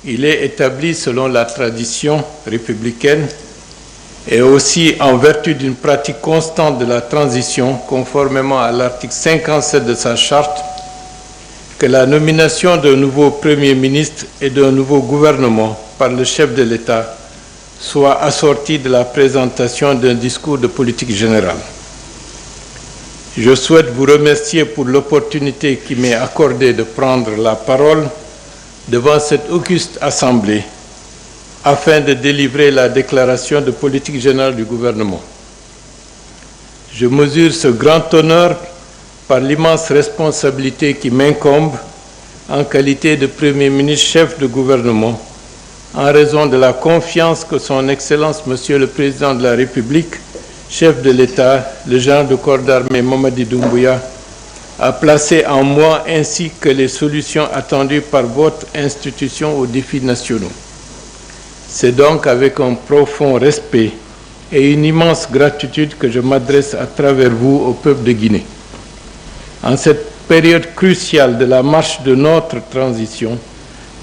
Il est établi selon la tradition républicaine et aussi en vertu d'une pratique constante de la transition, conformément à l'article 57 de sa charte, que la nomination d'un nouveau Premier ministre et d'un nouveau gouvernement par le chef de l'État soit assortie de la présentation d'un discours de politique générale. Je souhaite vous remercier pour l'opportunité qui m'est accordée de prendre la parole devant cette auguste assemblée afin de délivrer la déclaration de politique générale du gouvernement. Je mesure ce grand honneur par l'immense responsabilité qui m'incombe en qualité de Premier ministre chef de gouvernement, en raison de la confiance que son Excellence, Monsieur le Président de la République, chef de l'État, le général de corps d'armée Mamadi Doumbouya, a placé en moi ainsi que les solutions attendues par votre institution aux défis nationaux. C'est donc avec un profond respect et une immense gratitude que je m'adresse à travers vous au peuple de Guinée. En cette période cruciale de la marche de notre transition,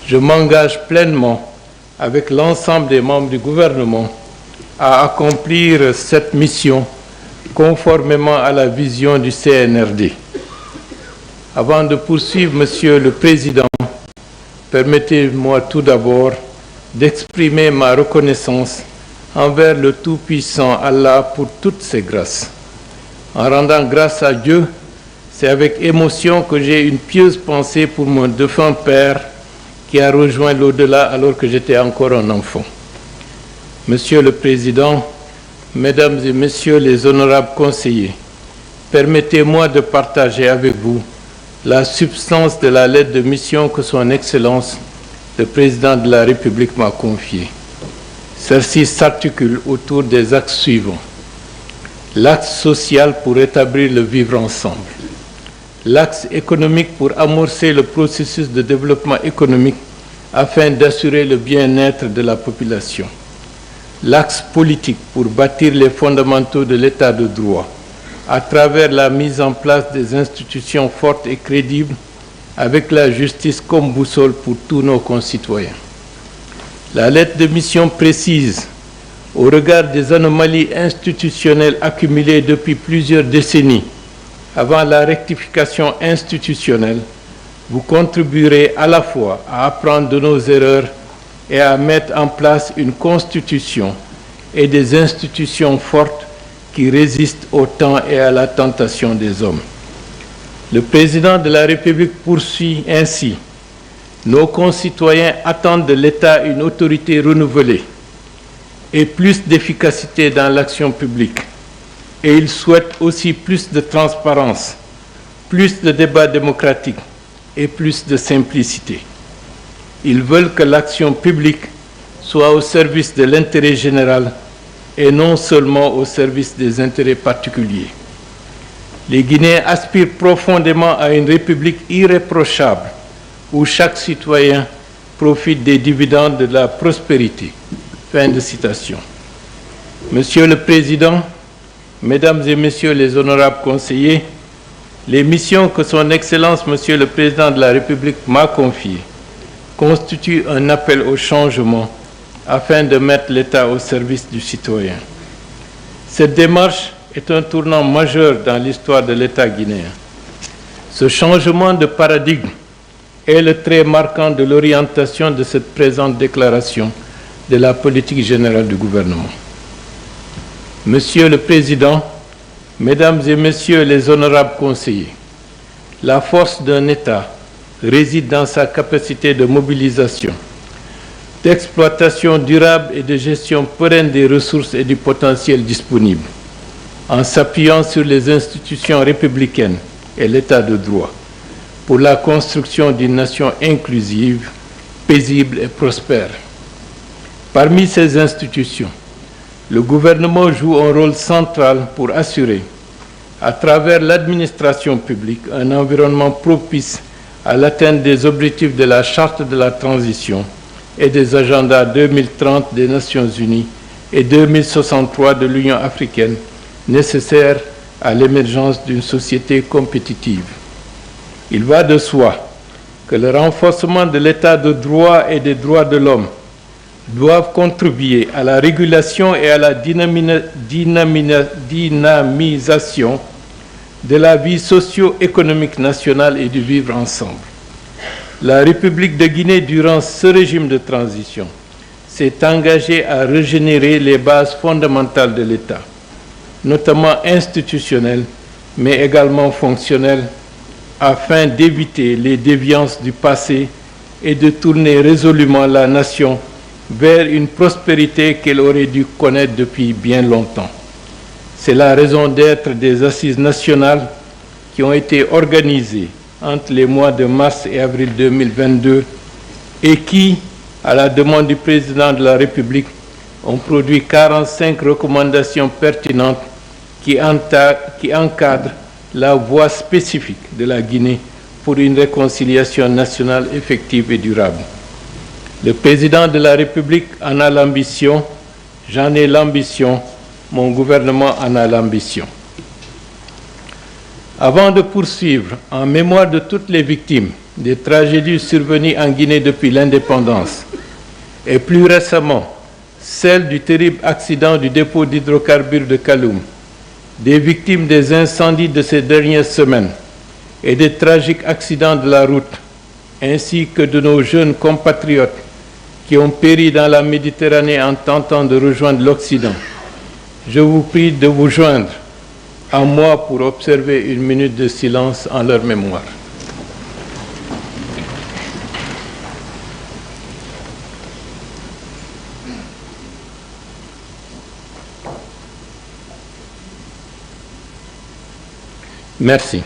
je m'engage pleinement avec l'ensemble des membres du gouvernement à accomplir cette mission conformément à la vision du CNRD. Avant de poursuivre, Monsieur le Président, permettez-moi tout d'abord d'exprimer ma reconnaissance envers le Tout-Puissant Allah pour toutes ses grâces. En rendant grâce à Dieu, c'est avec émotion que j'ai une pieuse pensée pour mon défunt père qui a rejoint l'au-delà alors que j'étais encore un enfant. Monsieur le Président, Mesdames et Messieurs les honorables conseillers, permettez-moi de partager avec vous la substance de la lettre de mission que Son Excellence, le Président de la République, m'a confiée. Celle-ci s'articule autour des axes suivants. L'axe social pour établir le vivre ensemble. L'axe économique pour amorcer le processus de développement économique afin d'assurer le bien-être de la population. L'axe politique pour bâtir les fondamentaux de l'état de droit à travers la mise en place des institutions fortes et crédibles avec la justice comme boussole pour tous nos concitoyens. La lettre de mission précise, au regard des anomalies institutionnelles accumulées depuis plusieurs décennies, avant la rectification institutionnelle, vous contribuerez à la fois à apprendre de nos erreurs et à mettre en place une constitution et des institutions fortes qui résistent au temps et à la tentation des hommes. Le Président de la République poursuit ainsi. Nos concitoyens attendent de l'État une autorité renouvelée et plus d'efficacité dans l'action publique. Et ils souhaitent aussi plus de transparence, plus de débat démocratique et plus de simplicité. Ils veulent que l'action publique soit au service de l'intérêt général et non seulement au service des intérêts particuliers. Les Guinéens aspirent profondément à une république irréprochable où chaque citoyen profite des dividendes de la prospérité. Fin de citation. Monsieur le Président, Mesdames et Messieurs les honorables conseillers, les missions que Son Excellence, Monsieur le Président de la République, m'a confiées constituent un appel au changement afin de mettre l'État au service du citoyen. Cette démarche est un tournant majeur dans l'histoire de l'État guinéen. Ce changement de paradigme est le trait marquant de l'orientation de cette présente déclaration de la politique générale du gouvernement. Monsieur le Président, Mesdames et Messieurs les honorables conseillers, la force d'un État réside dans sa capacité de mobilisation, d'exploitation durable et de gestion pérenne des ressources et du potentiel disponible, en s'appuyant sur les institutions républicaines et l'État de droit, pour la construction d'une nation inclusive, paisible et prospère. Parmi ces institutions, le gouvernement joue un rôle central pour assurer, à travers l'administration publique, un environnement propice à l'atteinte des objectifs de la Charte de la transition et des agendas 2030 des Nations Unies et 2063 de l'Union africaine, nécessaires à l'émergence d'une société compétitive. Il va de soi que le renforcement de l'état de droit et des droits de l'homme doivent contribuer à la régulation et à la dynamisation de la vie socio-économique nationale et du vivre ensemble. La République de Guinée, durant ce régime de transition, s'est engagée à régénérer les bases fondamentales de l'État, notamment institutionnelles, mais également fonctionnelles, afin d'éviter les déviances du passé et de tourner résolument la nation vers une prospérité qu'elle aurait dû connaître depuis bien longtemps. C'est la raison d'être des assises nationales qui ont été organisées entre les mois de mars et avril 2022 et qui, à la demande du président de la République, ont produit 45 recommandations pertinentes qui encadrent la voie spécifique de la Guinée pour une réconciliation nationale effective et durable. Le président de la République en a l'ambition, j'en ai l'ambition, mon gouvernement en a l'ambition. Avant de poursuivre, en mémoire de toutes les victimes des tragédies survenues en Guinée depuis l'indépendance, et plus récemment, celle du terrible accident du dépôt d'hydrocarbures de Kaloum, des victimes des incendies de ces dernières semaines et des tragiques accidents de la route, ainsi que de nos jeunes compatriotes qui ont péri dans la Méditerranée en tentant de rejoindre l'Occident. Je vous prie de vous joindre à moi pour observer une minute de silence en leur mémoire. Merci.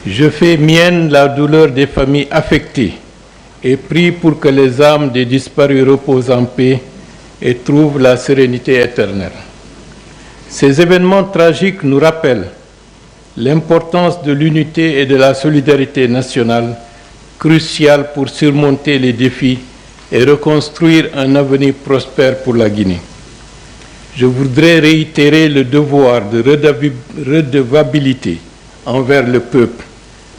Je fais mienne la douleur des familles affectées et prie pour que les âmes des disparus reposent en paix et trouvent la sérénité éternelle. Ces événements tragiques nous rappellent l'importance de l'unité et de la solidarité nationale, cruciale pour surmonter les défis et reconstruire un avenir prospère pour la Guinée. Je voudrais réitérer le devoir de redevabilité envers le peuple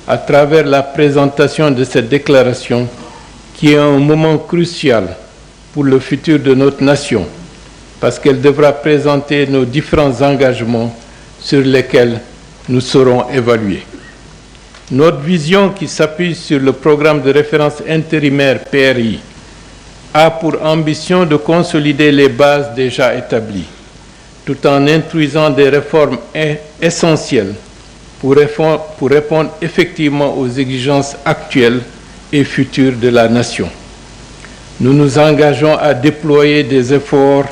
à travers la présentation de cette déclaration qui est un moment crucial pour le futur de notre nation, parce qu'elle devra présenter nos différents engagements sur lesquels nous serons évalués. Notre vision, qui s'appuie sur le programme de référence intérimaire PRI, a pour ambition de consolider les bases déjà établies, tout en introduisant des réformes essentielles pour répondre effectivement aux exigences actuelles et futures de la nation. Nous nous engageons à déployer des efforts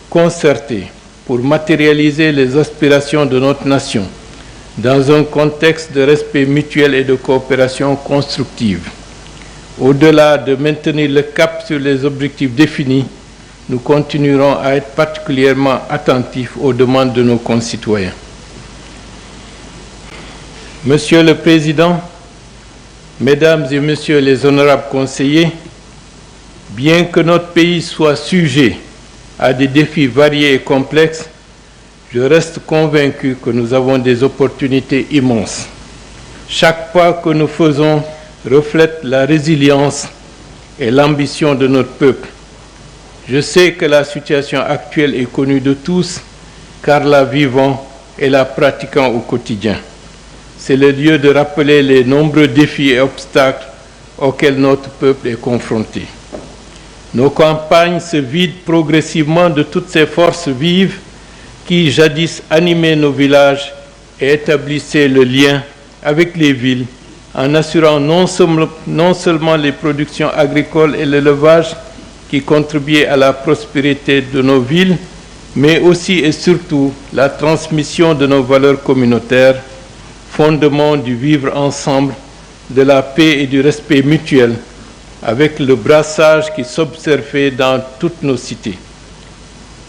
concertés pour matérialiser les aspirations de notre nation dans un contexte de respect mutuel et de coopération constructive. Au-delà de maintenir le cap sur les objectifs définis, nous continuerons à être particulièrement attentifs aux demandes de nos concitoyens. Monsieur le Président, Mesdames et Messieurs les honorables conseillers, bien que notre pays soit sujet à des défis variés et complexes, je reste convaincu que nous avons des opportunités immenses. Chaque pas que nous faisons reflète la résilience et l'ambition de notre peuple. Je sais que la situation actuelle est connue de tous, car la vivons et la pratiquons au quotidien. C'est le lieu de rappeler les nombreux défis et obstacles auxquels notre peuple est confronté. Nos campagnes se vident progressivement de toutes ces forces vives qui jadis animaient nos villages et établissaient le lien avec les villes en assurant non seulement les productions agricoles et l'élevage qui contribuaient à la prospérité de nos villes, mais aussi et surtout la transmission de nos valeurs communautaires, fondement du vivre ensemble, de la paix et du respect mutuel, avec le brassage qui s'observait dans toutes nos cités.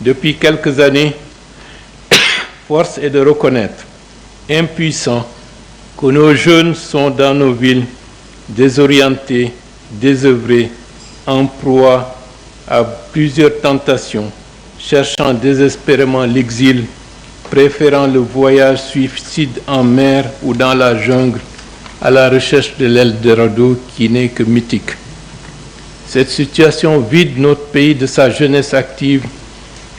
Depuis quelques années, force est de reconnaître, impuissants, que nos jeunes sont dans nos villes, désorientés, désœuvrés, en proie à plusieurs tentations, cherchant désespérément l'exil préférant le voyage suicide en mer ou dans la jungle à la recherche de l'Eldorado qui n'est que mythique. Cette situation vide notre pays de sa jeunesse active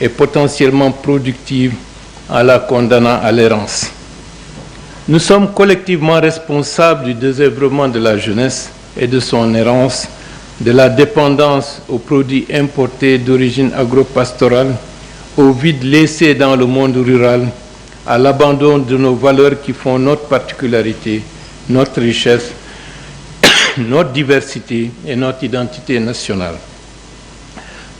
et potentiellement productive en la condamnant à l'errance. Nous sommes collectivement responsables du désœuvrement de la jeunesse et de son errance, de la dépendance aux produits importés d'origine agro-pastorale, au vide laissé dans le monde rural, à l'abandon de nos valeurs qui font notre particularité, notre richesse, notre diversité et notre identité nationale.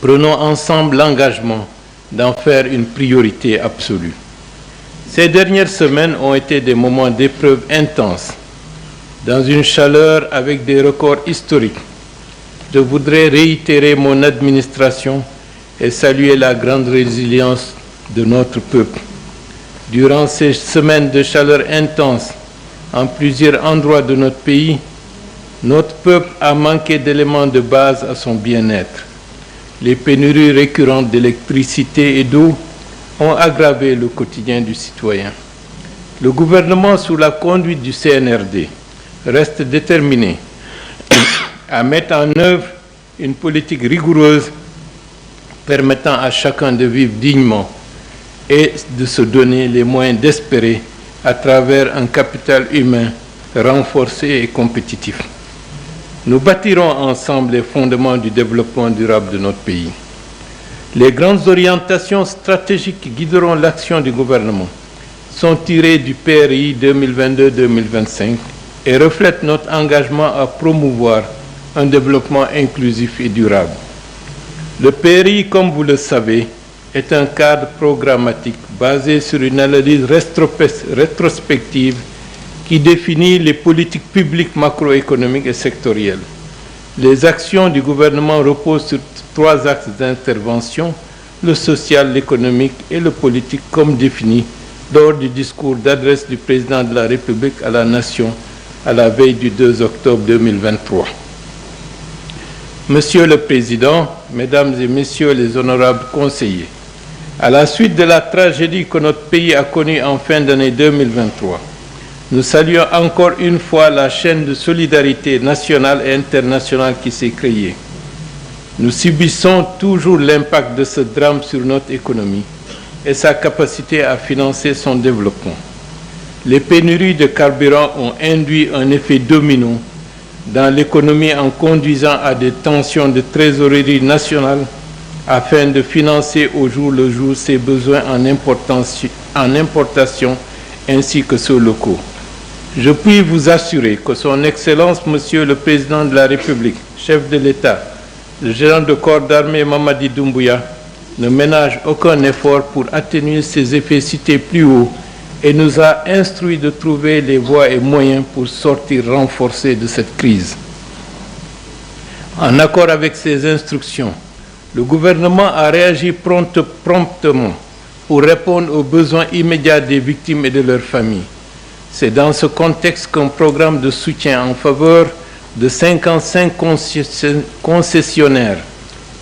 Prenons ensemble l'engagement d'en faire une priorité absolue. Ces dernières semaines ont été des moments d'épreuve intenses, dans une chaleur avec des records historiques. Je voudrais réitérer mon administration et saluer la grande résilience de notre peuple. Durant ces semaines de chaleur intense, en plusieurs endroits de notre pays, notre peuple a manqué d'éléments de base à son bien-être. Les pénuries récurrentes d'électricité et d'eau ont aggravé le quotidien du citoyen. Le gouvernement, sous la conduite du CNRD, reste déterminé à mettre en œuvre une politique rigoureuse permettant à chacun de vivre dignement et de se donner les moyens d'espérer à travers un capital humain renforcé et compétitif. Nous bâtirons ensemble les fondements du développement durable de notre pays. Les grandes orientations stratégiques qui guideront l'action du gouvernement sont tirées du PRI 2022-2025 et reflètent notre engagement à promouvoir un développement inclusif et durable. Le PRI, comme vous le savez, est un cadre programmatique basé sur une analyse rétrospective qui définit les politiques publiques macroéconomiques et sectorielles. Les actions du gouvernement reposent sur 3 axes d'intervention, le social, l'économique et le politique, comme défini lors du discours d'adresse du président de la République à la Nation à la veille du 2 octobre 2023. Monsieur le Président, Mesdames et Messieurs les honorables conseillers, à la suite de la tragédie que notre pays a connue en fin d'année 2023, nous saluons encore une fois la chaîne de solidarité nationale et internationale qui s'est créée. Nous subissons toujours l'impact de ce drame sur notre économie et sa capacité à financer son développement. Les pénuries de carburant ont induit un effet domino dans l'économie en conduisant à des tensions de trésorerie nationale afin de financer au jour le jour ses besoins en importation ainsi que ceux locaux. Je puis vous assurer que Son Excellence, Monsieur le Président de la République, chef de l'État, le général de corps d'armée Mamadi Doumbouya, ne ménage aucun effort pour atténuer ces effets cités plus haut et nous a instruit de trouver les voies et moyens pour sortir renforcés de cette crise. En accord avec ces instructions, le gouvernement a réagi promptement pour répondre aux besoins immédiats des victimes et de leurs familles. C'est dans ce contexte qu'un programme de soutien en faveur de 55 concessionnaires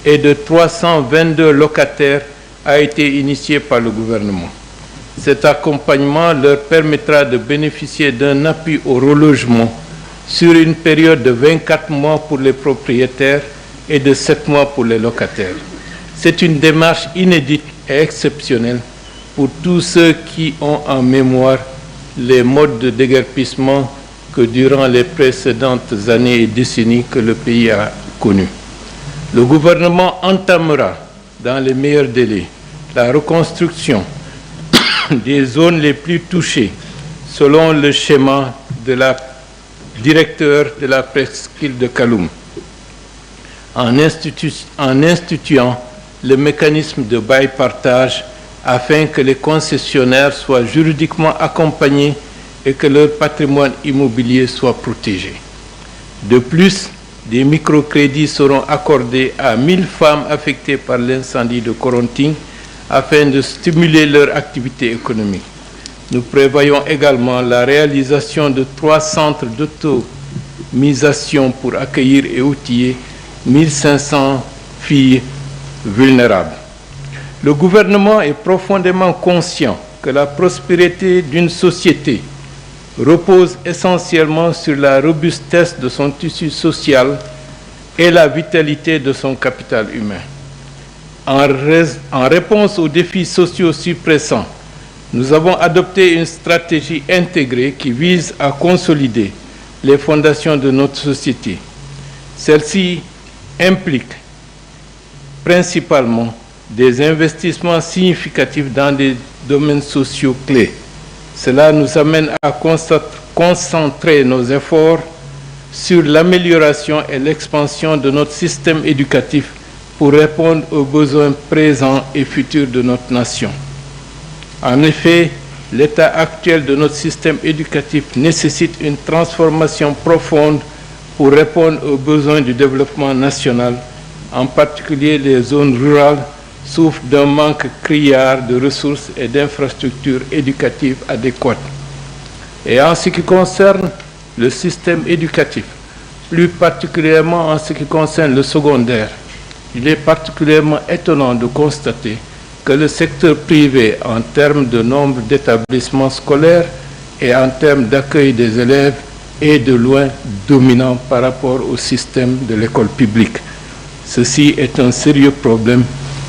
et de 322 locataires a été initié par le gouvernement. Cet accompagnement leur permettra de bénéficier d'un appui au relogement sur une période de 24 mois pour les propriétaires et de 7 mois pour les locataires. C'est une démarche inédite et exceptionnelle pour tous ceux qui ont en mémoire les modes de déguerpissement que durant les précédentes années et décennies que le pays a connus. Le gouvernement entamera dans les meilleurs délais la reconstruction des zones les plus touchées selon le schéma de la directeur de la presqu'île de Kaloum, en instituant le mécanisme de bail-partage afin que les concessionnaires soient juridiquement accompagnés et que leur patrimoine immobilier soit protégé. De plus, des microcrédits seront accordés à 1000 femmes affectées par l'incendie de Coronting afin de stimuler leur activité économique. Nous prévoyons également la réalisation de 3 centres d'automisation pour accueillir et outiller 1500 filles vulnérables. Le gouvernement est profondément conscient que la prospérité d'une société repose essentiellement sur la robustesse de son tissu social et la vitalité de son capital humain. En réponse aux défis sociaux si pressants, nous avons adopté une stratégie intégrée qui vise à consolider les fondations de notre société. Celle-ci implique principalement des investissements significatifs dans des domaines sociaux clés. Cela nous amène à concentrer nos efforts sur l'amélioration et l'expansion de notre système éducatif pour répondre aux besoins présents et futurs de notre nation. En effet, l'état actuel de notre système éducatif nécessite une transformation profonde pour répondre aux besoins du développement national. En particulier, les zones rurales souffrent d'un manque criard de ressources et d'infrastructures éducatives adéquates. Et en ce qui concerne le système éducatif, plus particulièrement en ce qui concerne le secondaire, il est particulièrement étonnant de constater que le secteur privé, en termes de nombre d'établissements scolaires et en termes d'accueil des élèves, est de loin dominant par rapport au système de l'école publique. Ceci est un sérieux problème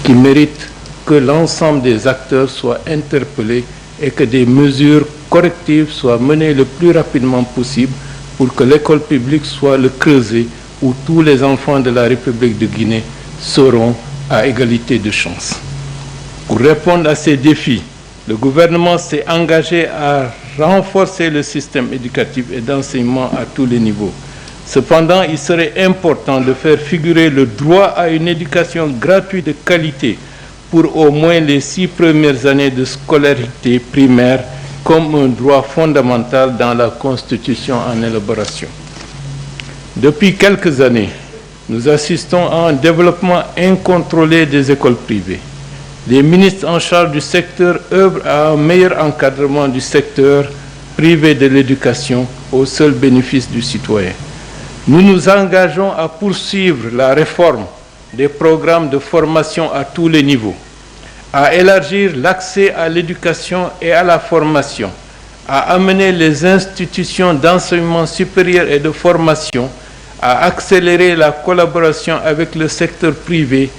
qui mérite que l'ensemble des acteurs soient interpellés et que des mesures correctives soient menées le plus rapidement possible pour que l'école publique soit le creuset où tous les enfants de la République de Guinée seront à égalité de chances. Pour répondre à ces défis, le gouvernement s'est engagé à renforcer le système éducatif et d'enseignement à tous les niveaux. Cependant, il serait important de faire figurer le droit à une éducation gratuite de qualité pour au moins les 6 premières années de scolarité primaire comme un droit fondamental dans la Constitution en élaboration. Depuis quelques années, nous assistons à un développement incontrôlé des écoles privées. Les ministres en charge du secteur œuvrent à un meilleur encadrement du secteur privé de l'éducation au seul bénéfice du citoyen. Nous nous engageons à poursuivre la réforme des programmes de formation à tous les niveaux, à élargir l'accès à l'éducation et à la formation, à amener les institutions d'enseignement supérieur et de formation à accélérer la collaboration avec le secteur privé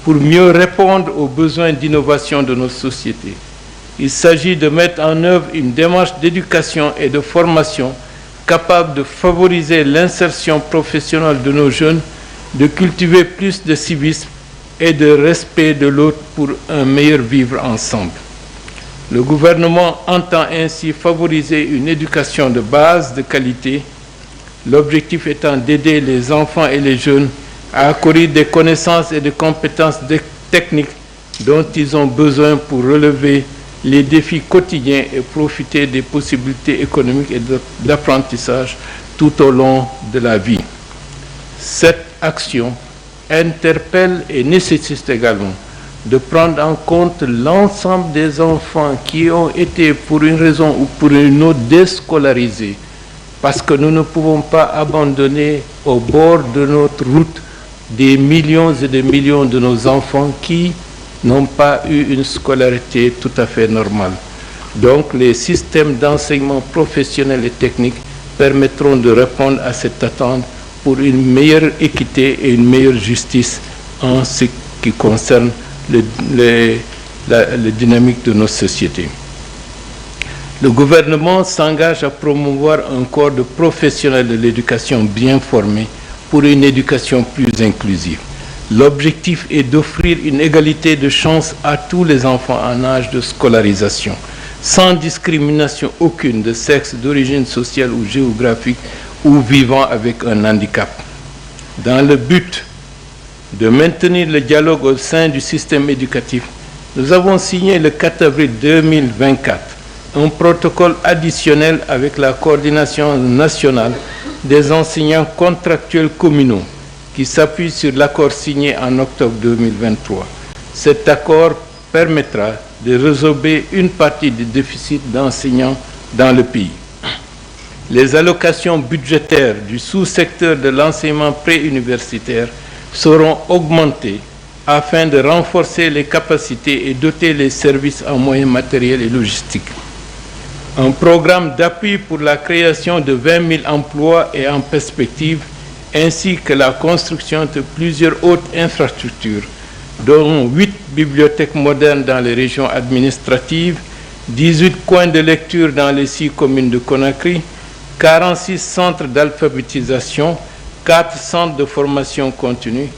pour mieux répondre aux besoins d'innovation de nos sociétés. Il s'agit de mettre en œuvre une démarche d'éducation et de formation capable de favoriser l'insertion professionnelle de nos jeunes, de cultiver plus de civisme et de respect de l'autre pour un meilleur vivre ensemble. Le gouvernement entend ainsi favoriser une éducation de base de qualité, l'objectif étant d'aider les enfants et les jeunes à acquérir des connaissances et des compétences techniques dont ils ont besoin pour relever les défis quotidiens et profiter des possibilités économiques et d'apprentissage tout au long de la vie. Cette action interpelle et nécessite également de prendre en compte l'ensemble des enfants qui ont été, pour une raison ou pour une autre, déscolarisés, parce que nous ne pouvons pas abandonner au bord de notre route des millions et des millions de nos enfants qui n'ont pas eu une scolarité tout à fait normale. Donc, les systèmes d'enseignement professionnel et technique permettront de répondre à cette attente pour une meilleure équité et une meilleure justice en ce qui concerne la dynamique de nos sociétés. Le gouvernement s'engage à promouvoir un corps de professionnels de l'éducation bien formés pour une éducation plus inclusive. L'objectif est d'offrir une égalité de chance à tous les enfants en âge de scolarisation, sans discrimination aucune de sexe, d'origine sociale ou géographique ou vivant avec un handicap. Dans le but de maintenir le dialogue au sein du système éducatif, nous avons signé le 4 avril 2024 un protocole additionnel avec la coordination nationale des enseignants contractuels communaux qui s'appuie sur l'accord signé en octobre 2023. Cet accord permettra de résorber une partie des déficits d'enseignants dans le pays. Les allocations budgétaires du sous-secteur de l'enseignement préuniversitaire seront augmentées afin de renforcer les capacités et doter les services en moyens matériels et logistiques. Un programme d'appui pour la création de 20 000 emplois est en perspective, ainsi que la construction de plusieurs autres infrastructures, dont 8 bibliothèques modernes dans les régions administratives, 18 coins de lecture dans les 6 communes de Conakry, 46 centres d'alphabétisation, 4 centres de formation continue,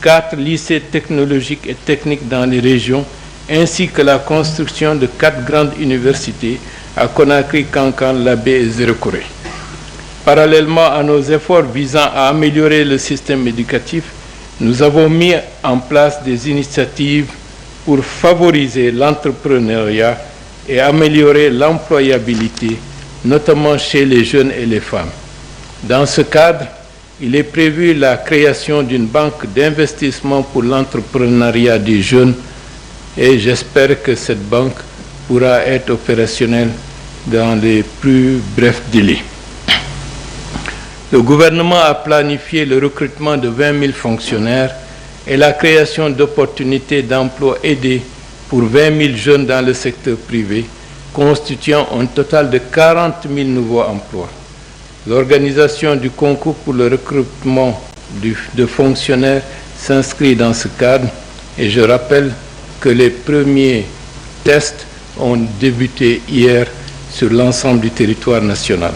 4 lycées technologiques et techniques dans les régions, ainsi que la construction de 4 grandes universités à Conakry, Kankan, Labé et Zérokoré. Parallèlement à nos efforts visant à améliorer le système éducatif, nous avons mis en place des initiatives pour favoriser l'entrepreneuriat et améliorer l'employabilité, notamment chez les jeunes et les femmes. Dans ce cadre, il est prévu la création d'une banque d'investissement pour l'entrepreneuriat des jeunes et j'espère que cette banque pourra être opérationnelle dans les plus brefs délais. Le gouvernement a planifié le recrutement de 20 000 fonctionnaires et la création d'opportunités d'emploi aidées pour 20 000 jeunes dans le secteur privé, constituant un total de 40 000 nouveaux emplois. L'organisation du concours pour le recrutement de fonctionnaires s'inscrit dans ce cadre et je rappelle que les premiers tests ont débuté hier sur l'ensemble du territoire national.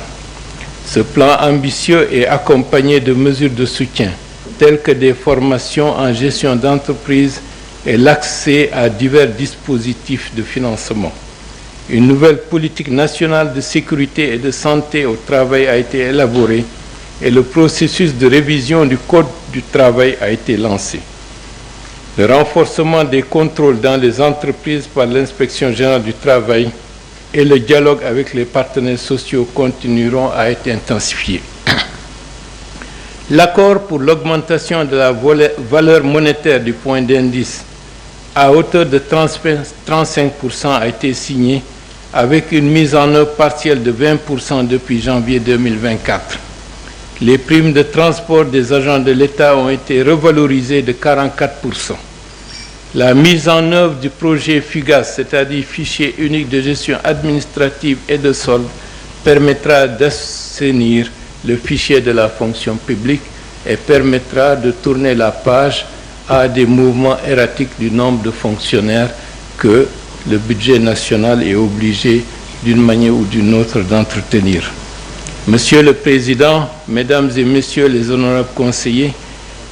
Ce plan ambitieux est accompagné de mesures de soutien telles que des formations en gestion d'entreprise et l'accès à divers dispositifs de financement. Une nouvelle politique nationale de sécurité et de santé au travail a été élaborée et le processus de révision du Code du travail a été lancé. Le renforcement des contrôles dans les entreprises par l'Inspection générale du travail et le dialogue avec les partenaires sociaux continueront à être intensifiés. L'accord pour l'augmentation de la valeur monétaire du point d'indice à hauteur de 35% a été signé avec une mise en œuvre partielle de 20% depuis janvier 2024. Les primes de transport des agents de l'État ont été revalorisées de 44%. La mise en œuvre du projet FUGAS, c'est-à-dire Fichier unique de gestion administrative et de solde, permettra d'assainir le fichier de la fonction publique et permettra de tourner la page à des mouvements erratiques du nombre de fonctionnaires que le budget national est obligé d'une manière ou d'une autre d'entretenir. Monsieur le Président, Mesdames et Messieurs les honorables conseillers,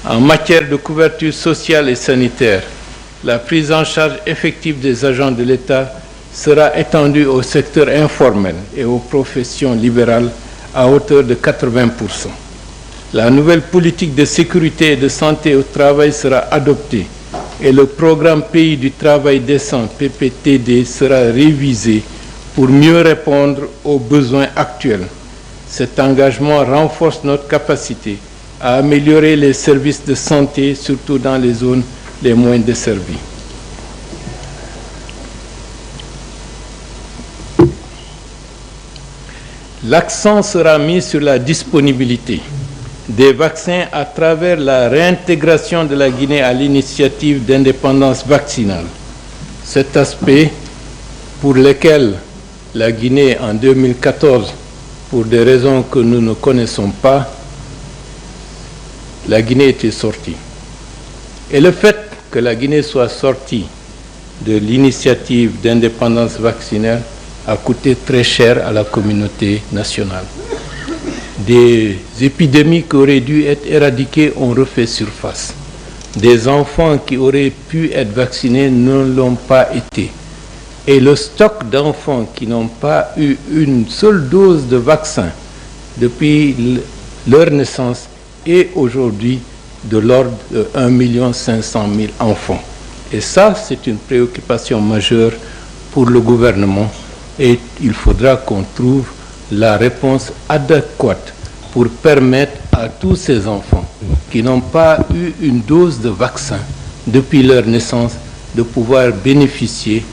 en matière de couverture sociale et sanitaire, la prise en charge effective des agents de l'État sera étendue au secteur informel et aux professions libérales à hauteur de 80%. La nouvelle politique de sécurité et de santé au travail sera adoptée et le programme Pays du travail décent, PPTD, sera révisé pour mieux répondre aux besoins actuels. Cet engagement renforce notre capacité à améliorer les services de santé, surtout dans les zones les moins desservies. L'accent sera mis sur la disponibilité des vaccins à travers la réintégration de la Guinée à l'initiative d'indépendance vaccinale. Cet aspect, pour lequel la Guinée, en 2014, pour des raisons que nous ne connaissons pas, la Guinée était sortie. Et le fait que la Guinée soit sortie de l'initiative d'indépendance vaccinale a coûté très cher à la communauté nationale. Des épidémies qui auraient dû être éradiquées ont refait surface. Des enfants qui auraient pu être vaccinés ne l'ont pas été. Et le stock d'enfants qui n'ont pas eu une seule dose de vaccin depuis leur naissance est aujourd'hui de l'ordre de 1 500 000 enfants. Et ça, c'est une préoccupation majeure pour le gouvernement et il faudra qu'on trouve la réponse adéquate pour permettre à tous ces enfants qui n'ont pas eu une dose de vaccin depuis leur naissance de pouvoir bénéficier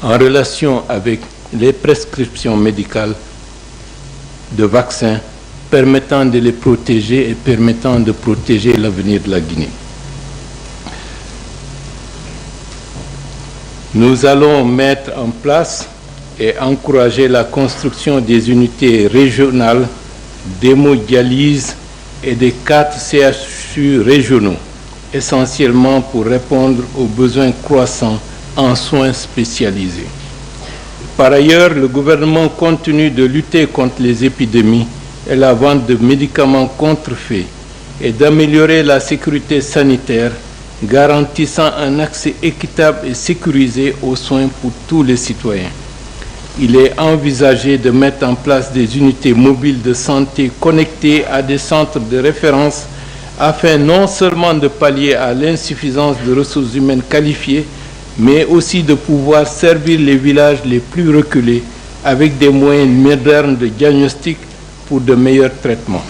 en relation avec les prescriptions médicales de vaccins permettant de les protéger et permettant de protéger l'avenir de la Guinée. Nous allons mettre en place et encourager la construction des unités régionales d'hémodialyse et des 4 CHU régionaux, essentiellement pour répondre aux besoins croissants en soins spécialisés. Par ailleurs, le gouvernement continue de lutter contre les épidémies et la vente de médicaments contrefaits et d'améliorer la sécurité sanitaire, garantissant un accès équitable et sécurisé aux soins pour tous les citoyens. Il est envisagé de mettre en place des unités mobiles de santé connectées à des centres de référence afin non seulement de pallier à l'insuffisance de ressources humaines qualifiées, mais aussi de pouvoir servir les villages les plus reculés avec des moyens modernes de diagnostic pour de meilleurs traitements.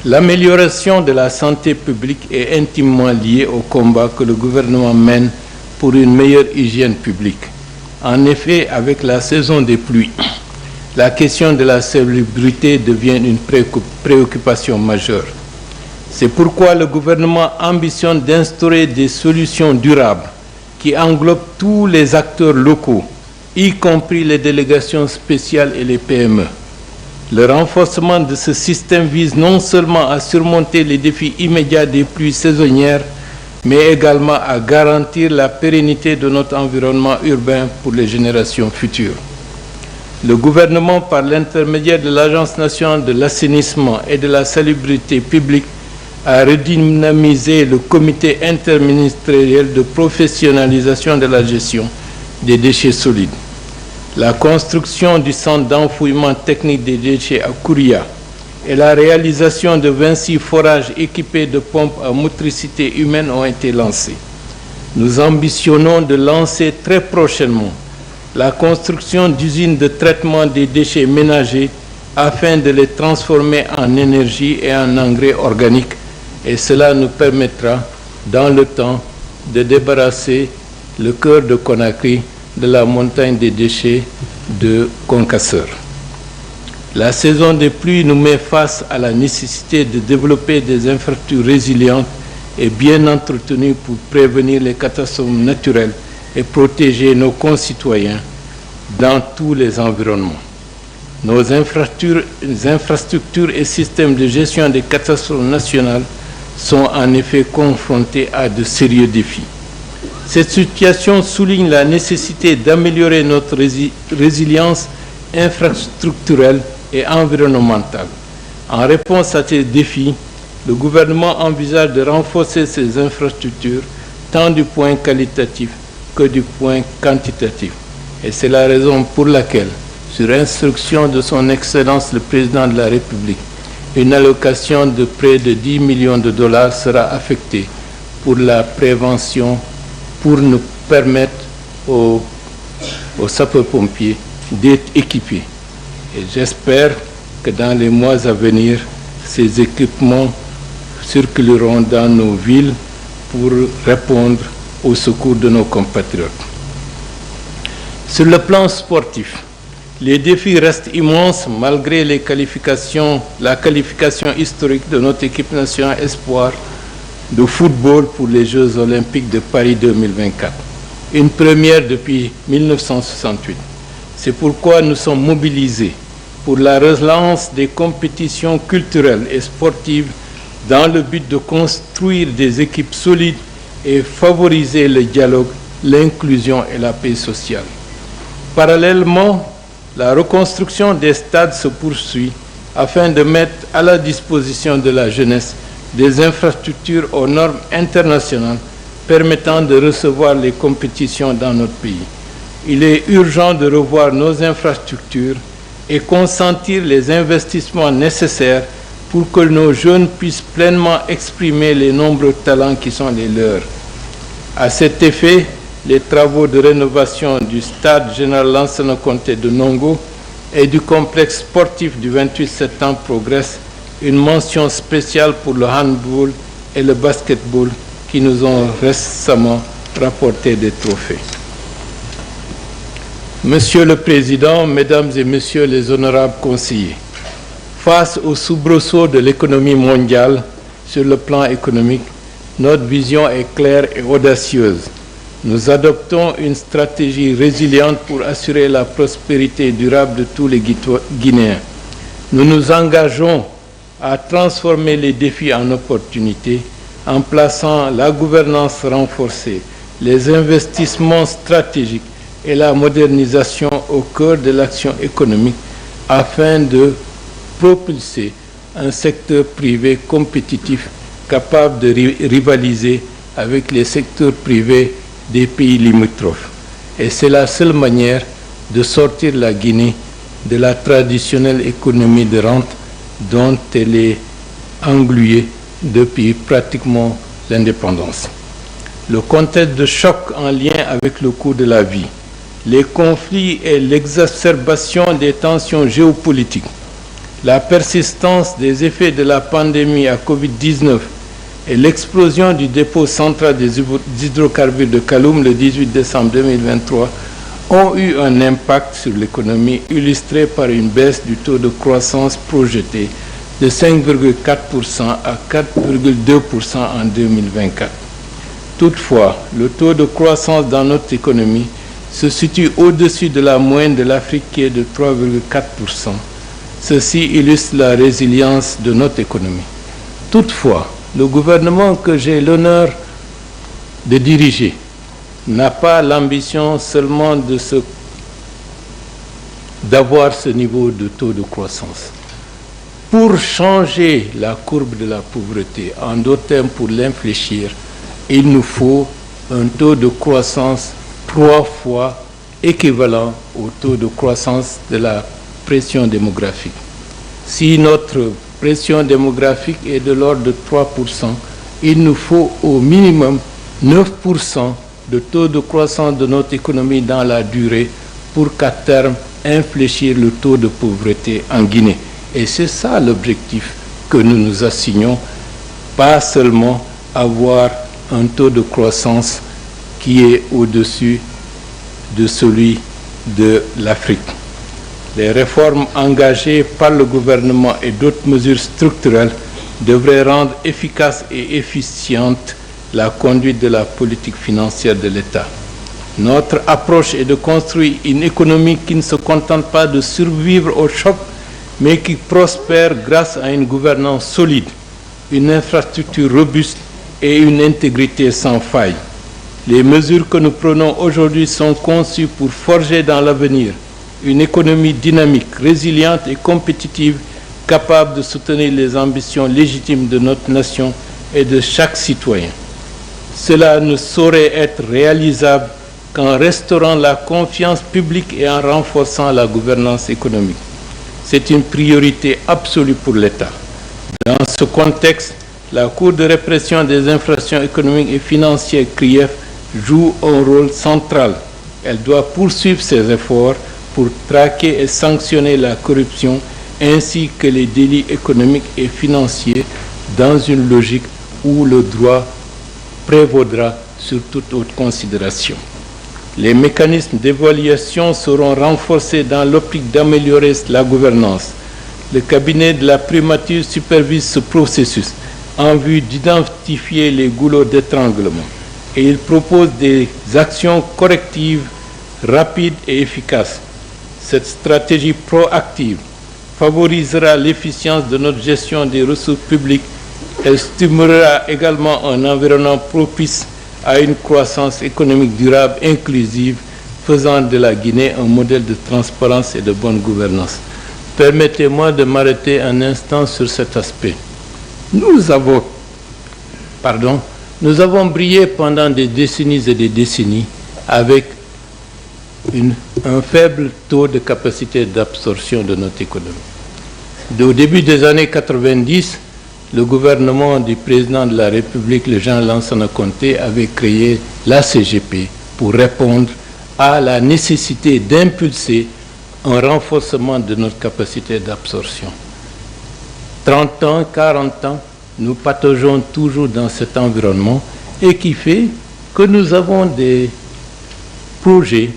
L'amélioration de la santé publique est intimement liée au combat que le gouvernement mène pour une meilleure hygiène publique. En effet, avec la saison des pluies, la question de la salubrité devient une préoccupation majeure. C'est pourquoi le gouvernement ambitionne d'instaurer des solutions durables qui englobent tous les acteurs locaux, y compris les délégations spéciales et les PME. Le renforcement de ce système vise non seulement à surmonter les défis immédiats des pluies saisonnières, mais également à garantir la pérennité de notre environnement urbain pour les générations futures. Le gouvernement, par l'intermédiaire de l'Agence nationale de l'assainissement et de la salubrité publique, a redynamisé le comité interministériel de professionnalisation de la gestion des déchets solides. La construction du centre d'enfouissement technique des déchets à Kouria et la réalisation de 26 forages équipés de pompes à motricité humaine ont été lancés. Nous ambitionnons de lancer très prochainement la construction d'usines de traitement des déchets ménagers afin de les transformer en énergie et en engrais organiques, et cela nous permettra, dans le temps, de débarrasser le cœur de Conakry de la montagne des déchets de Concasseur. La saison des pluies nous met face à la nécessité de développer des infrastructures résilientes et bien entretenues pour prévenir les catastrophes naturelles et protéger nos concitoyens dans tous les environnements. Nos infrastructures et systèmes de gestion des catastrophes nationales sont en effet confrontés à de sérieux défis. Cette situation souligne la nécessité d'améliorer notre résilience infrastructurelle et environnementale. En réponse à ces défis, le gouvernement envisage de renforcer ces infrastructures tant du point qualitatif que du point quantitatif. Et c'est la raison pour laquelle, sur instruction de son Excellence le Président de la République, une allocation de près de 10 millions de dollars sera affectée pour la prévention, pour nous permettre aux sapeurs-pompiers d'être équipés. Et j'espère que dans les mois à venir, ces équipements circuleront dans nos villes pour répondre au secours de nos compatriotes. Sur le plan sportif, les défis restent immenses malgré la qualification historique de notre équipe nationale espoir de football pour les Jeux olympiques de Paris 2024, une première depuis 1968. C'est pourquoi nous sommes mobilisés pour la relance des compétitions culturelles et sportives dans le but de construire des équipes solides et favoriser le dialogue, l'inclusion et la paix sociale. Parallèlement, la reconstruction des stades se poursuit afin de mettre à la disposition de la jeunesse des infrastructures aux normes internationales permettant de recevoir les compétitions dans notre pays. Il est urgent de revoir nos infrastructures et consentir les investissements nécessaires pour que nos jeunes puissent pleinement exprimer les nombreux talents qui sont les leurs. À cet effet, les travaux de rénovation du stade général Lansana Conté de Nongo et du complexe sportif du 28 septembre progressent. Une mention spéciale pour le handball et le basketball qui nous ont récemment rapporté des trophées. Monsieur le Président, Mesdames et Messieurs les honorables conseillers, face au soubresaut de l'économie mondiale sur le plan économique, Notre vision est claire et audacieuse. Nous adoptons une stratégie résiliente pour assurer la prospérité durable de tous les Guinéens. Nous nous engageons à transformer les défis en opportunités en plaçant la gouvernance renforcée, les investissements stratégiques et la modernisation au cœur de l'action économique afin de propulser un secteur privé compétitif capable de rivaliser avec les secteurs privés des pays limitrophes. Et c'est la seule manière de sortir la Guinée de la traditionnelle économie de rente dont elle est engluée depuis pratiquement l'indépendance. Le contexte de choc en lien avec le coût de la vie, les conflits et l'exacerbation des tensions géopolitiques, la persistance des effets de la pandémie à Covid-19 et l'explosion du dépôt central des hydrocarbures de Kaloum le 18 décembre 2023 ont eu un impact sur l'économie illustré par une baisse du taux de croissance projeté de 5,4% à 4,2% en 2024. Toutefois, le taux de croissance dans notre économie se situe au-dessus de la moyenne de l'Afrique qui est de 3,4%. Ceci illustre la résilience de notre économie. Toutefois, le gouvernement que j'ai l'honneur de diriger n'a pas l'ambition seulement d'avoir ce niveau de taux de croissance. Pour changer la courbe de la pauvreté, en d'autres termes pour l'infléchir, il nous faut un taux de croissance 3 fois équivalent au taux de croissance de la pression démographique. Si notre pression démographique est de l'ordre de 3%, il nous faut au minimum 9% de taux de croissance de notre économie dans la durée pour qu'à terme, infléchir le taux de pauvreté en Guinée. Et c'est ça l'objectif que nous nous assignons, pas seulement avoir un taux de croissance qui est au-dessus de celui de l'Afrique. Les réformes engagées par le gouvernement et d'autres mesures structurelles devraient rendre efficace et efficiente la conduite de la politique financière de l'État. Notre approche est de construire une économie qui ne se contente pas de survivre au choc, mais qui prospère grâce à une gouvernance solide, une infrastructure robuste et une intégrité sans faille. Les mesures que nous prenons aujourd'hui sont conçues pour forger dans l'avenir une économie dynamique, résiliente et compétitive, capable de soutenir les ambitions légitimes de notre nation et de chaque citoyen. Cela ne saurait être réalisable qu'en restaurant la confiance publique et en renforçant la gouvernance économique. C'est une priorité absolue pour l'État. Dans ce contexte, la Cour de répression des infractions économiques et financières, CRIEF, joue un rôle central. Elle doit poursuivre ses efforts pour traquer et sanctionner la corruption ainsi que les délits économiques et financiers dans une logique où le droit prévaudra sur toute autre considération. Les mécanismes d'évaluation seront renforcés dans l'optique d'améliorer la gouvernance. Le cabinet de la primature supervise ce processus en vue d'identifier les goulots d'étranglement et il propose des actions correctives rapides et efficaces. Cette stratégie proactive favorisera l'efficience de notre gestion des ressources publiques. Elle stimulera également un environnement propice à une croissance économique durable, inclusive, faisant de la Guinée un modèle de transparence et de bonne gouvernance. Permettez-moi de m'arrêter un instant sur cet aspect. Nous avons brillé pendant des décennies et des décennies avec un faible taux de capacité d'absorption de notre économie. Au début des années 90, le gouvernement du président de la République, le Jean Lansana Conté, avait créé la CGP pour répondre à la nécessité d'impulser un renforcement de notre capacité d'absorption. 30 ans, 40 ans, nous pataugeons toujours dans cet environnement et qui fait que nous avons des projets,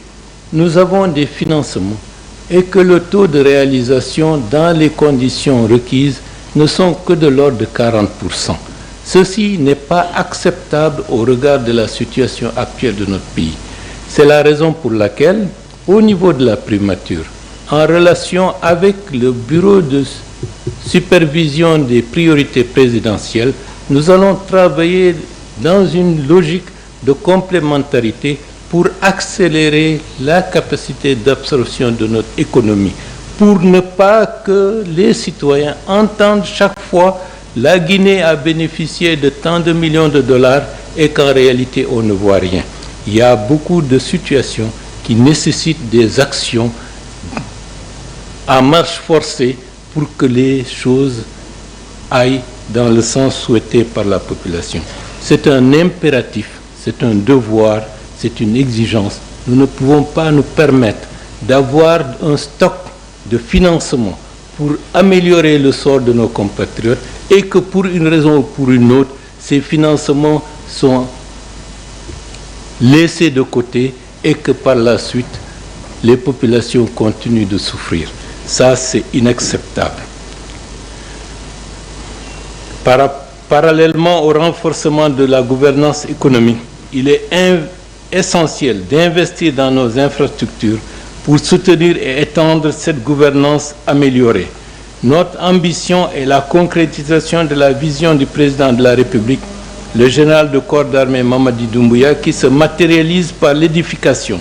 nous avons des financements et que le taux de réalisation dans les conditions requises ne sont que de l'ordre de 40%. Ceci n'est pas acceptable au regard de la situation actuelle de notre pays. C'est la raison pour laquelle, au niveau de la primature, en relation avec le bureau de supervision des priorités présidentielles, nous allons travailler dans une logique de complémentarité pour accélérer la capacité d'absorption de notre économie, pour ne pas que les citoyens entendent chaque fois la Guinée a bénéficié de tant de millions de dollars et qu'en réalité on ne voit rien. Il y a beaucoup de situations qui nécessitent des actions à marche forcée pour que les choses aillent dans le sens souhaité par la population. C'est un impératif, c'est un devoir, c'est une exigence. Nous ne pouvons pas nous permettre d'avoir un stock de financement pour améliorer le sort de nos compatriotes et que pour une raison ou pour une autre, ces financements sont laissés de côté et que par la suite, les populations continuent de souffrir. Ça, c'est inacceptable. Parallèlement au renforcement de la gouvernance économique, il est essentiel d'investir dans nos infrastructures pour soutenir et étendre cette gouvernance améliorée. Notre ambition est la concrétisation de la vision du président de la République, le général de corps d'armée Mamadi Doumbouya, qui se matérialise par l'édification,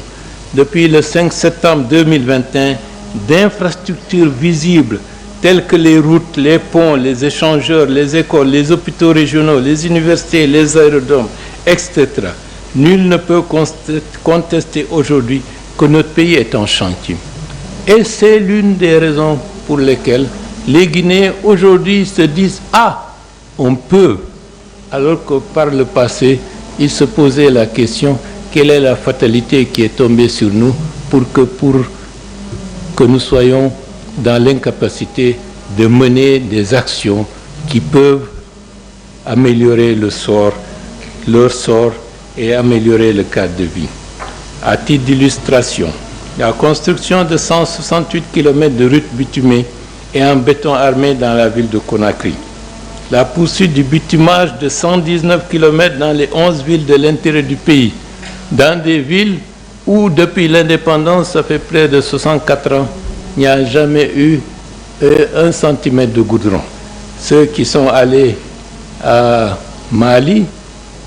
depuis le 5 septembre 2021, d'infrastructures visibles telles que les routes, les ponts, les échangeurs, les écoles, les hôpitaux régionaux, les universités, les aérodromes, etc. Nul ne peut contester aujourd'hui que notre pays est en chantier. Et c'est l'une des raisons pour lesquelles les Guinéens aujourd'hui se disent « Ah, on peut », alors que par le passé, ils se posaient la question « Quelle est la fatalité qui est tombée sur nous pour que nous soyons dans l'incapacité de mener des actions qui peuvent améliorer leur sort et améliorer le cadre de vie ». À titre d'illustration, la construction de 168 km de routes bitumées et en béton armé dans la ville de Conakry, la poursuite du bitumage de 119 km dans les 11 villes de l'intérieur du pays, dans des villes où depuis l'indépendance, ça fait près de 64 ans, il n'y a jamais eu 1 centimètre de goudron. Ceux qui sont allés à Mali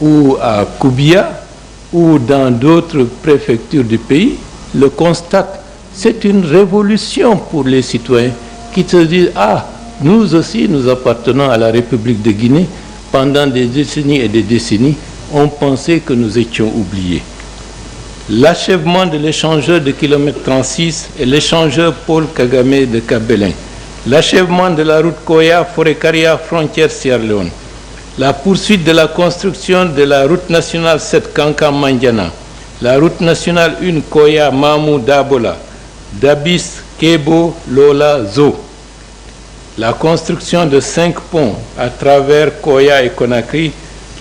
ou à Koubia ou dans d'autres préfectures du pays le constatent. C'est une révolution pour les citoyens qui se disent « Ah, nous aussi, nous appartenons à la République de Guinée. Pendant des décennies et des décennies, on pensait que nous étions oubliés. » L'achèvement de l'échangeur de kilomètre 36 et l'échangeur Paul Kagame de Cap-Belin. L'achèvement de la route Koya-Forêt-Karia, frontière Sierra Leone. La poursuite de la construction de la route nationale 7 Kankan-Mandiana. La route nationale 1 Koya-Mamou-Dabola. Dabis, Kebo, Lola, Zo. La construction de 5 ponts à travers Koya et Conakry.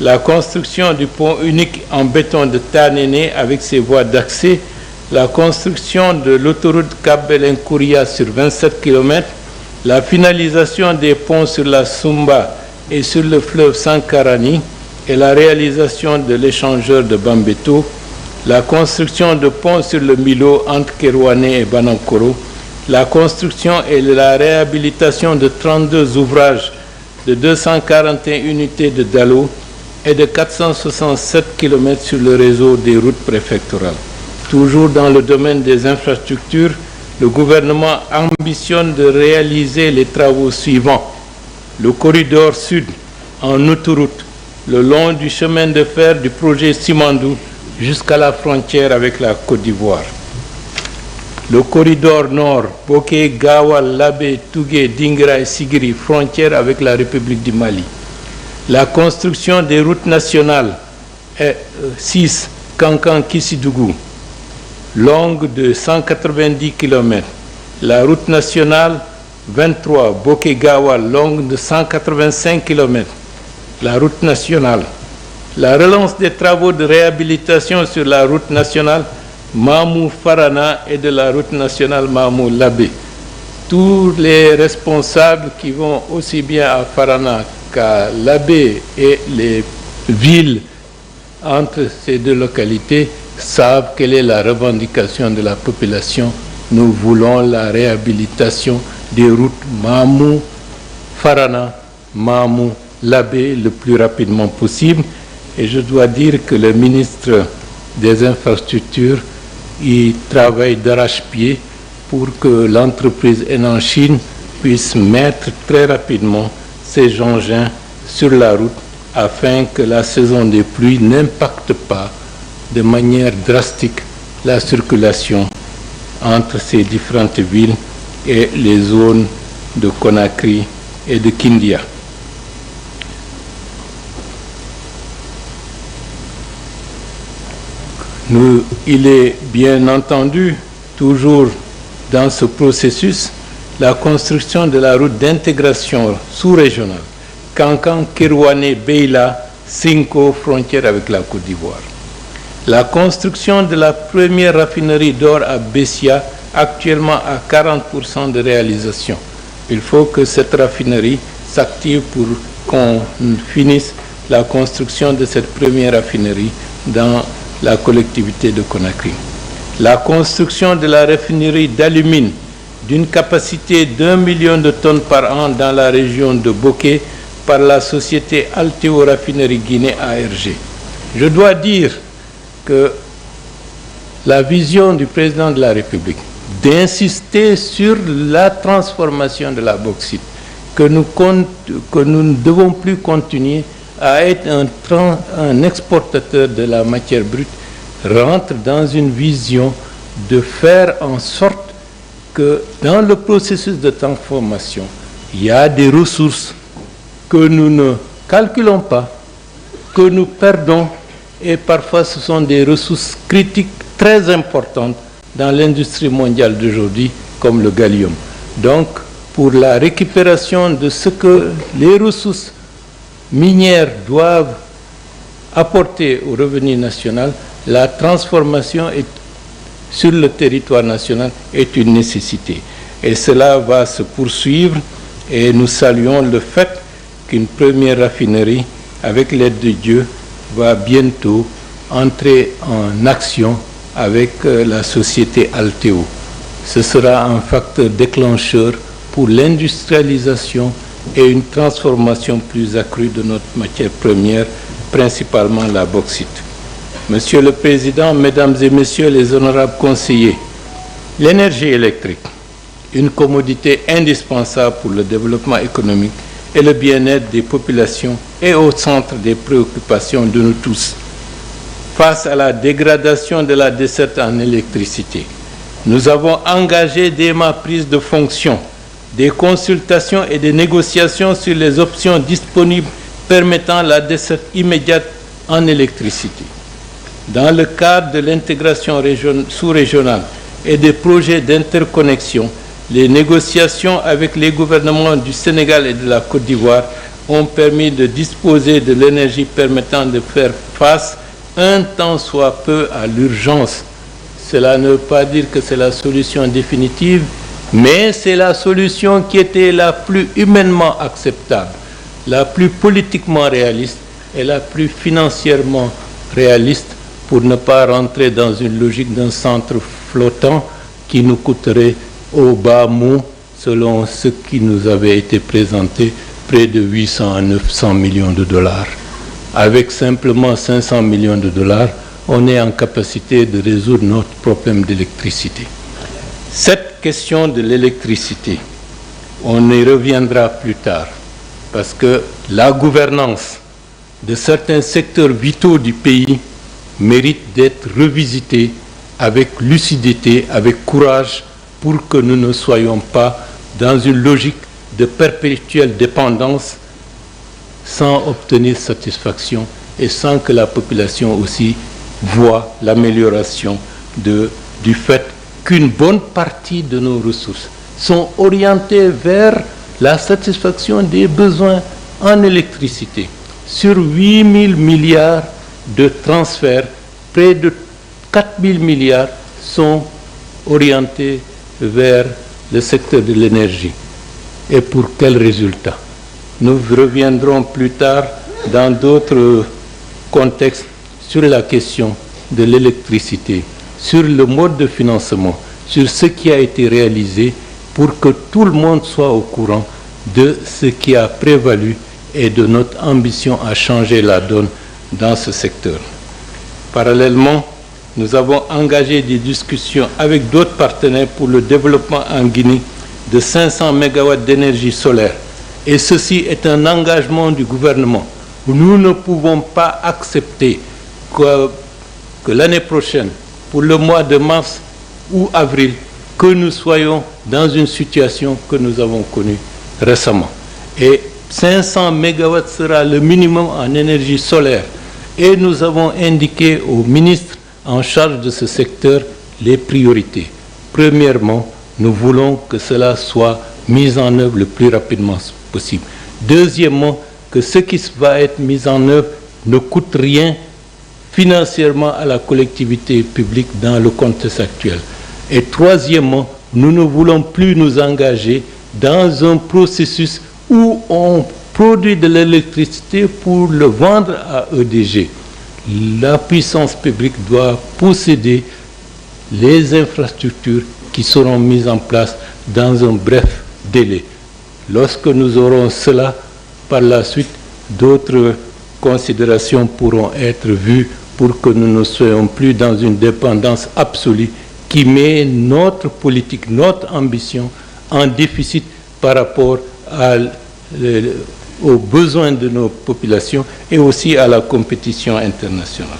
La construction du pont unique en béton de Tanéné avec ses voies d'accès. La construction de l'autoroute Cap-Belin-Kouria sur 27 km. La finalisation des ponts sur la Sumba et sur le fleuve Sankarani et la réalisation de l'échangeur de Bambeto. La construction de ponts sur le Milo entre Kerouané et Banankoro. La construction et la réhabilitation de 32 ouvrages de 241 unités de Dalo et de 467 km sur le réseau des routes préfectorales. Toujours dans le domaine des infrastructures, le gouvernement ambitionne de réaliser les travaux suivants. Le corridor sud en autoroute, le long du chemin de fer du projet Simandou jusqu'à la frontière avec la Côte d'Ivoire. Le corridor nord, Boké, Gawal, Labé, Tougué, Dingra et Sigiri, frontière avec la République du Mali. La construction des routes nationales 6, Kankan-Kissidougou, longue de 190 km. La route nationale 23, Boké-Gawal, longue de 185 km. La route nationale. La relance des travaux de réhabilitation sur la route nationale Mamou-Farana et de la route nationale Mamou-Labé. Tous les responsables qui vont aussi bien à Farana qu'à Labé et les villes entre ces deux localités savent quelle est la revendication de la population. Nous voulons la réhabilitation des routes Mamou-Farana, Mamou-Labé le plus rapidement possible. Et je dois dire que le ministre des Infrastructures y travaille d'arrache-pied pour que l'entreprise Henan Chine puisse mettre très rapidement ces engins sur la route afin que la saison des pluies n'impacte pas de manière drastique la circulation entre ces différentes villes et les zones de Conakry et de Kindia. Il est bien entendu toujours dans ce processus la construction de la route d'intégration sous-régionale Kankan-Kirwane-Beila-Sinko, frontière avec la Côte d'Ivoire. La construction de la première raffinerie d'or à Bessia, actuellement à 40% de réalisation. Il faut que cette raffinerie s'active pour qu'on finisse la construction de cette première raffinerie dans la collectivité de Conakry. La construction de la raffinerie d'alumine d'une capacité d'1 million de tonnes par an dans la région de Boké par la société Alteo Raffinerie Guinée ARG. Je dois dire que la vision du président de la République d'insister sur la transformation de la bauxite, que nous ne devons plus continuer à être un exportateur de la matière brute, rentre dans une vision de faire en sorte que dans le processus de transformation, il y a des ressources que nous ne calculons pas, que nous perdons, et parfois ce sont des ressources critiques très importantes dans l'industrie mondiale d'aujourd'hui, comme le gallium. Donc, pour la récupération de ce que les ressources minières doivent apporter au revenu national, la transformation sur le territoire national est une nécessité. Et cela va se poursuivre et nous saluons le fait qu'une première raffinerie, avec l'aide de Dieu, va bientôt entrer en action avec la société Alteo. Ce sera un facteur déclencheur pour l'industrialisation et une transformation plus accrue de notre matière première, principalement la bauxite. Monsieur le Président, Mesdames et Messieurs les honorables conseillers, l'énergie électrique, une commodité indispensable pour le développement économique et le bien-être des populations, est au centre des préoccupations de nous tous. Face à la dégradation de la desserte en électricité, nous avons engagé dès ma prise de fonction des consultations et des négociations sur les options disponibles permettant la desserte immédiate en électricité. Dans le cadre de l'intégration sous-régionale et des projets d'interconnexion, les négociations avec les gouvernements du Sénégal et de la Côte d'Ivoire ont permis de disposer de l'énergie permettant de faire face un tant soit peu à l'urgence. Cela ne veut pas dire que c'est la solution définitive, mais c'est la solution qui était la plus humainement acceptable, la plus politiquement réaliste et la plus financièrement réaliste, pour ne pas rentrer dans une logique d'un centre flottant qui nous coûterait au bas mot, selon ce qui nous avait été présenté, près de 800 à 900 millions de dollars. Avec simplement 500 millions de dollars, on est en capacité de résoudre notre problème d'électricité. Cette question de l'électricité, on y reviendra plus tard, parce que la gouvernance de certains secteurs vitaux du pays mérite d'être revisitée avec lucidité, avec courage, pour que nous ne soyons pas dans une logique de perpétuelle dépendance sans obtenir satisfaction et sans que la population aussi voit l'amélioration du fait qu'une bonne partie de nos ressources sont orientées vers la satisfaction des besoins en électricité. Sur 8 000 milliards de transferts, près de 4 000 milliards sont orientés vers le secteur de l'énergie. Et pour quel résultat? Nous reviendrons plus tard dans d'autres contextes sur la question de l'électricité, sur le mode de financement, sur ce qui a été réalisé pour que tout le monde soit au courant de ce qui a prévalu et de notre ambition à changer la donne dans ce secteur. Parallèlement, nous avons engagé des discussions avec d'autres partenaires pour le développement en Guinée de 500 MW d'énergie solaire. Et ceci est un engagement du gouvernement. Nous ne pouvons pas accepter que l'année prochaine, pour le mois de mars ou avril, que nous soyons dans une situation que nous avons connue récemment. Et 500 MW sera le minimum en énergie solaire. Et nous avons indiqué au ministre en charge de ce secteur les priorités. Premièrement, nous voulons que cela soit mis en œuvre le plus rapidement possible. Deuxièmement, que ce qui va être mis en œuvre ne coûte rien financièrement à la collectivité publique dans le contexte actuel. Et troisièmement, nous ne voulons plus nous engager dans un processus où on produit de l'électricité pour le vendre à EDG. La puissance publique doit posséder les infrastructures qui seront mises en place dans un bref délai. Lorsque nous aurons cela, par la suite, d'autres considérations pourront être vues pour que nous ne soyons plus dans une dépendance absolue qui met notre politique, notre ambition en déficit par rapport aux besoins de nos populations et aussi à la compétition internationale.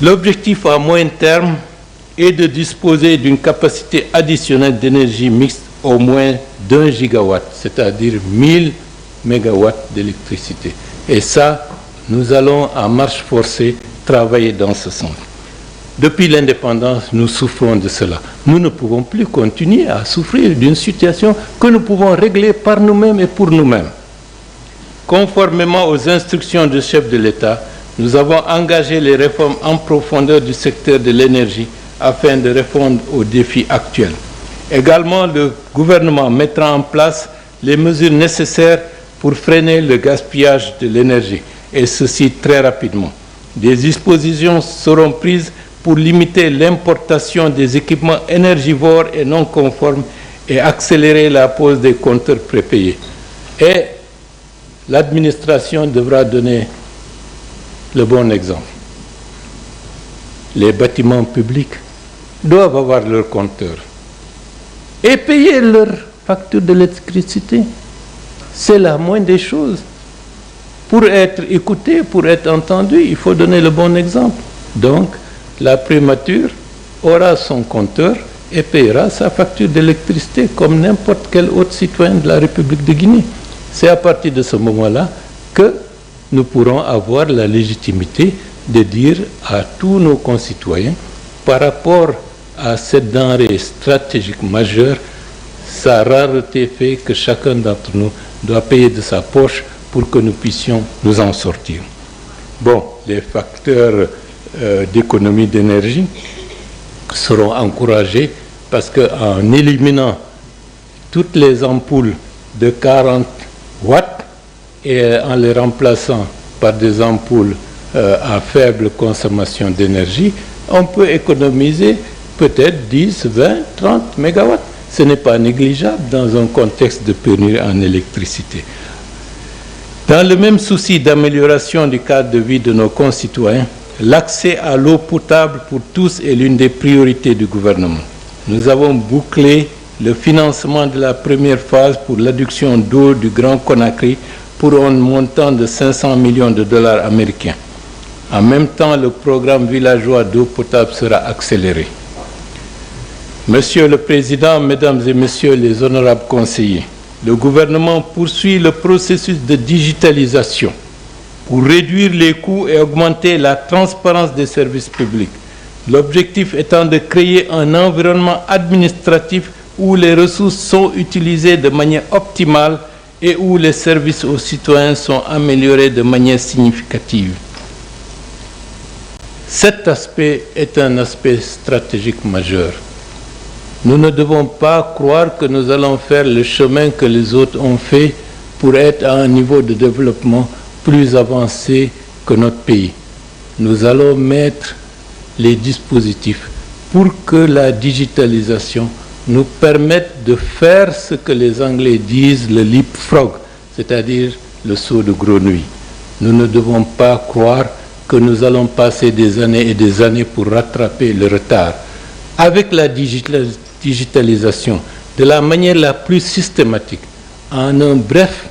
L'objectif à moyen terme est de disposer d'une capacité additionnelle d'énergie mixte au moins d'1 gigawatt, c'est-à-dire 1000 mégawatts d'électricité. Et ça, nous allons à marche forcée travailler dans ce sens. Depuis l'indépendance, nous souffrons de cela. Nous ne pouvons plus continuer à souffrir d'une situation que nous pouvons régler par nous-mêmes et pour nous-mêmes. Conformément aux instructions du chef de l'État, nous avons engagé les réformes en profondeur du secteur de l'énergie afin de répondre aux défis actuels. Également, le gouvernement mettra en place les mesures nécessaires pour freiner le gaspillage de l'énergie, et ceci très rapidement. Des dispositions seront prises pour limiter l'importation des équipements énergivores et non conformes et accélérer la pose des compteurs prépayés. Et l'administration devra donner le bon exemple. Les bâtiments publics doivent avoir leur compteur et payer leur facture d'électricité. C'est la moindre des choses. Pour être écouté, pour être entendu, il faut donner le bon exemple. Donc, la primature aura son compteur et paiera sa facture d'électricité comme n'importe quel autre citoyen de la République de Guinée. C'est à partir de ce moment-là que nous pourrons avoir la légitimité de dire à tous nos concitoyens, par rapport à cette denrée stratégique majeure, sa rareté fait que chacun d'entre nous doit payer de sa poche pour que nous puissions nous en sortir. Bon, les facteurs d'économie d'énergie seront encouragés parce qu'en éliminant toutes les ampoules de 40 watts et en les remplaçant par des ampoules à faible consommation d'énergie, on peut économiser peut-être 10, 20, 30 mégawatts. Ce n'est pas négligeable dans un contexte de pénurie en électricité. Dans le même souci d'amélioration du cadre de vie de nos concitoyens, l'accès à l'eau potable pour tous est l'une des priorités du gouvernement. Nous avons bouclé le financement de la première phase pour l'adduction d'eau du Grand Conakry pour un montant de 500 millions de dollars américains. En même temps, le programme villageois d'eau potable sera accéléré. Monsieur le Président, Mesdames et Messieurs les honorables conseillers, le gouvernement poursuit le processus de digitalisation pour réduire les coûts et augmenter la transparence des services publics. L'objectif étant de créer un environnement administratif où les ressources sont utilisées de manière optimale et où les services aux citoyens sont améliorés de manière significative. Cet aspect est un aspect stratégique majeur. Nous ne devons pas croire que nous allons faire le chemin que les autres ont fait pour être à un niveau de développement plus avancé que notre pays. Nous allons mettre les dispositifs pour que la digitalisation nous permette de faire ce que les Anglais disent le leapfrog, c'est-à-dire le saut de grenouille. Nous ne devons pas croire que nous allons passer des années et des années pour rattraper le retard. Avec la digitalisation, de la manière la plus systématique, en un bref,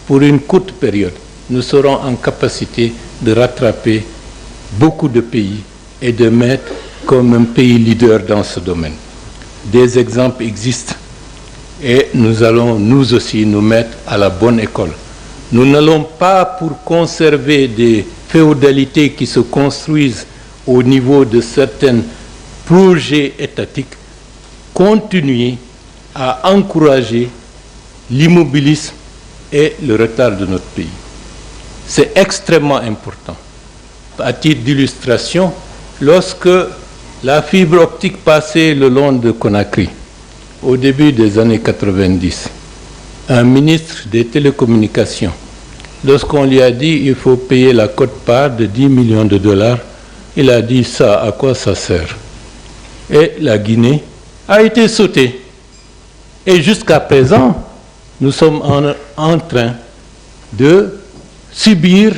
pour une courte période, nous serons en capacité de rattraper beaucoup de pays et de mettre comme un pays leader dans ce domaine. Des exemples existent et nous allons nous aussi nous mettre à la bonne école. Nous n'allons pas, pour conserver des féodalités qui se construisent au niveau de certains projets étatiques, continuer à encourager l'immobilisme et le retard de notre pays. C'est extrêmement important. À titre d'illustration, lorsque la fibre optique passait le long de Conakry, au début des années 90, un ministre des télécommunications, lorsqu'on lui a dit il faut payer la quote-part de 10 millions de dollars, il a dit ça, à quoi ça sert? Et la Guinée a été sautée. Et jusqu'à présent, nous sommes en train de subir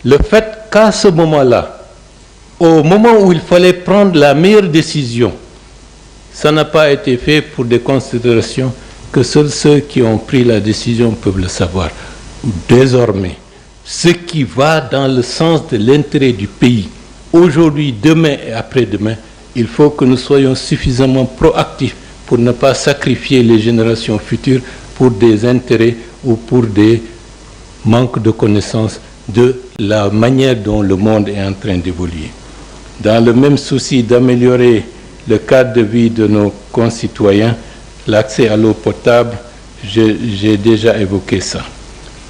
le fait qu'à ce moment-là, au moment où il fallait prendre la meilleure décision, ça n'a pas été fait pour des considérations que seuls ceux qui ont pris la décision peuvent le savoir. Désormais, ce qui va dans le sens de l'intérêt du pays, aujourd'hui, demain et après-demain, il faut que nous soyons suffisamment proactifs pour ne pas sacrifier les générations futures pour des intérêts ou pour des manques de connaissances de la manière dont le monde est en train d'évoluer. Dans le même souci d'améliorer le cadre de vie de nos concitoyens, l'accès à l'eau potable, j'ai déjà évoqué ça.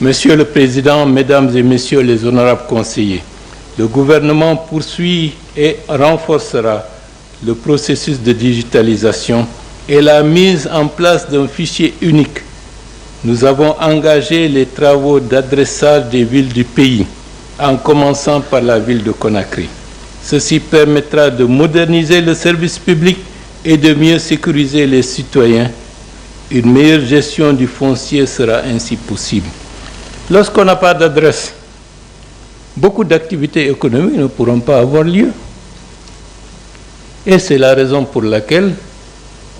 Monsieur le Président, Mesdames et Messieurs les honorables conseillers, le gouvernement poursuit et renforcera le processus de digitalisation et la mise en place d'un fichier unique. Nous avons engagé les travaux d'adressage des villes du pays, en commençant par la ville de Conakry. Ceci permettra de moderniser le service public et de mieux sécuriser les citoyens. Une meilleure gestion du foncier sera ainsi possible. Lorsqu'on n'a pas d'adresse, beaucoup d'activités économiques ne pourront pas avoir lieu. Et c'est la raison pour laquelle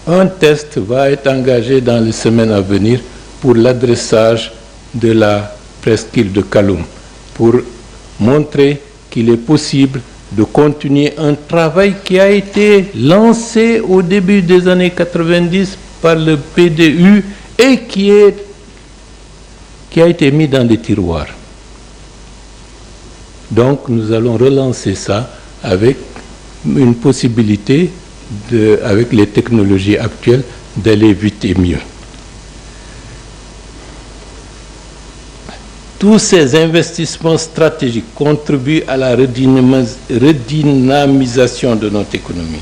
un test va être engagé dans les semaines à venir pour l'adressage de la presqu'île de Kaloum, pour montrer qu'il est possible de continuer un travail qui a été lancé au début des années 90 par le PDU et qui a été mis dans les tiroirs. Donc nous allons relancer ça avec une possibilité, avec les technologies actuelles, d'aller vite et mieux. Tous ces investissements stratégiques contribuent à la redynamisation de notre économie.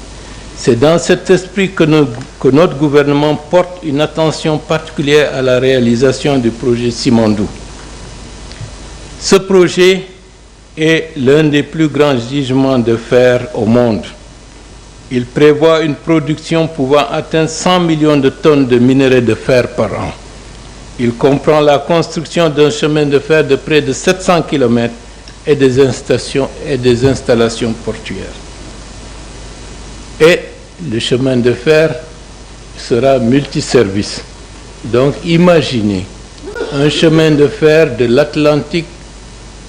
C'est dans cet esprit que notre gouvernement porte une attention particulière à la réalisation du projet Simandou. Ce projet est l'un des plus grands gisements de fer au monde. Il prévoit une production pouvant atteindre 100 millions de tonnes de minerais de fer par an. Il comprend la construction d'un chemin de fer de près de 700 km et des installations portuaires. Et le chemin de fer sera multiservice. Donc imaginez un chemin de fer de l'Atlantique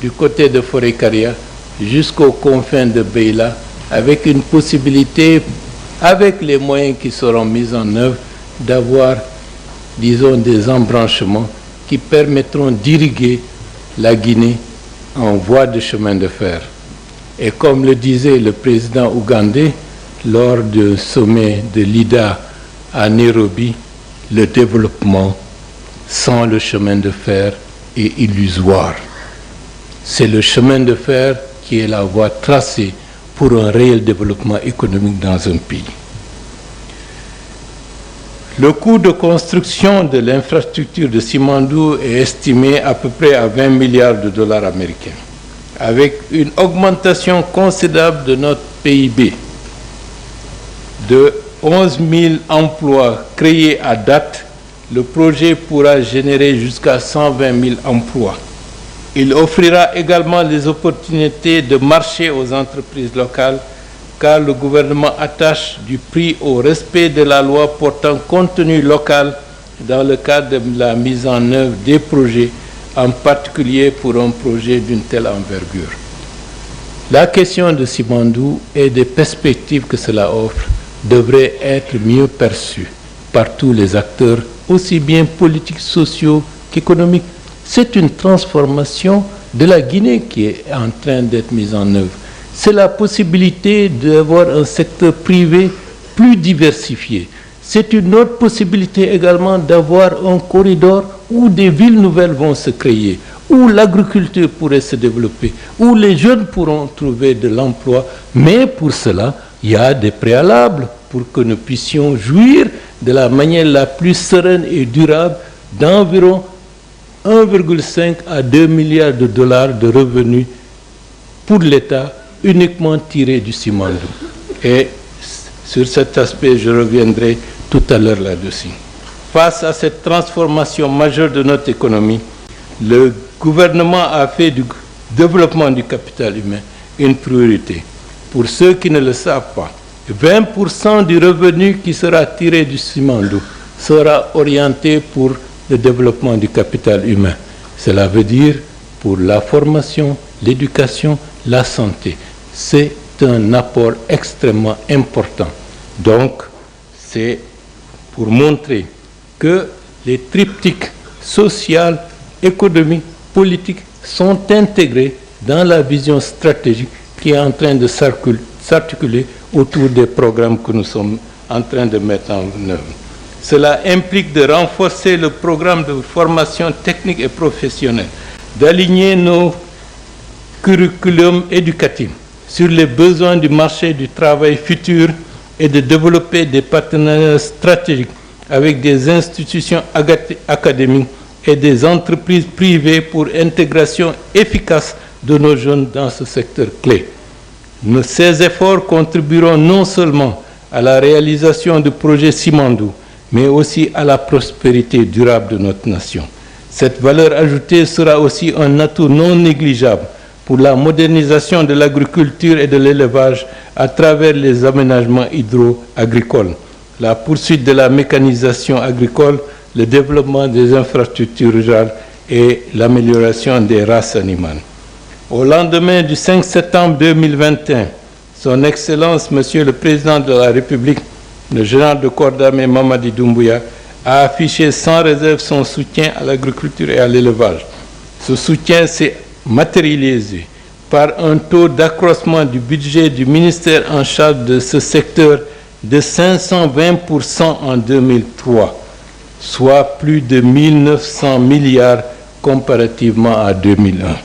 du côté de Forêt-Caria jusqu'aux confins de Beila, avec une possibilité, avec les moyens qui seront mis en œuvre, d'avoir, disons, des embranchements qui permettront d'irriguer la Guinée en voie de chemin de fer. Et comme le disait le président ougandais lors du sommet de l'IDA à Nairobi, le développement sans le chemin de fer est illusoire. C'est le chemin de fer qui est la voie tracée pour un réel développement économique dans un pays. Le coût de construction de l'infrastructure de Simandou est estimé à peu près à 20 milliards de dollars américains, avec une augmentation considérable de notre PIB, de 11 000 emplois créés à date. Le projet pourra générer jusqu'à 120 000 emplois. Il offrira également des opportunités de marché aux entreprises locales, car le gouvernement attache du prix au respect de la loi portant contenu local dans le cadre de la mise en œuvre des projets, en particulier pour un projet d'une telle envergure. La question de Simandou et des perspectives que cela offre devrait être mieux perçue par tous les acteurs, aussi bien politiques, sociaux qu'économiques. C'est une transformation de la Guinée qui est en train d'être mise en œuvre. C'est la possibilité d'avoir un secteur privé plus diversifié. C'est une autre possibilité également d'avoir un corridor où des villes nouvelles vont se créer, où l'agriculture pourrait se développer, où les jeunes pourront trouver de l'emploi. Mais pour cela, il y a des préalables pour que nous puissions jouir de la manière la plus sereine et durable d'environ 1,5 à 2 milliards de dollars de revenus pour l'État uniquement tirés du Simandou. Et sur cet aspect, je reviendrai tout à l'heure là-dessus. Face à cette transformation majeure de notre économie, le gouvernement a fait du développement du capital humain une priorité. Pour ceux qui ne le savent pas, 20% du revenu qui sera tiré du Simandou sera orienté pour le développement du capital humain. Cela veut dire pour la formation, l'éducation, la santé. C'est un apport extrêmement important. Donc, c'est pour montrer que les triptyques social, économique, politique sont intégrés dans la vision stratégique qui est en train de s'articuler autour des programmes que nous sommes en train de mettre en œuvre. Cela implique de renforcer le programme de formation technique et professionnelle, d'aligner nos curriculums éducatifs sur les besoins du marché du travail futur et de développer des partenariats stratégiques avec des institutions académiques et des entreprises privées pour intégration efficace de nos jeunes dans ce secteur clé. Ces efforts contribueront non seulement à la réalisation du projet Simandou, mais aussi à la prospérité durable de notre nation. Cette valeur ajoutée sera aussi un atout non négligeable pour la modernisation de l'agriculture et de l'élevage à travers les aménagements hydro-agricoles, la poursuite de la mécanisation agricole, le développement des infrastructures rurales et l'amélioration des races animales. Au lendemain du 5 septembre 2021, Son Excellence, Monsieur le Président de la République, le général de corps d'armée Mamadi Doumbouya, a affiché sans réserve son soutien à l'agriculture et à l'élevage. Ce soutien s'est matérialisé par un taux d'accroissement du budget du ministère en charge de ce secteur de 520% en 2003, soit plus de 1900 milliards comparativement à 2001.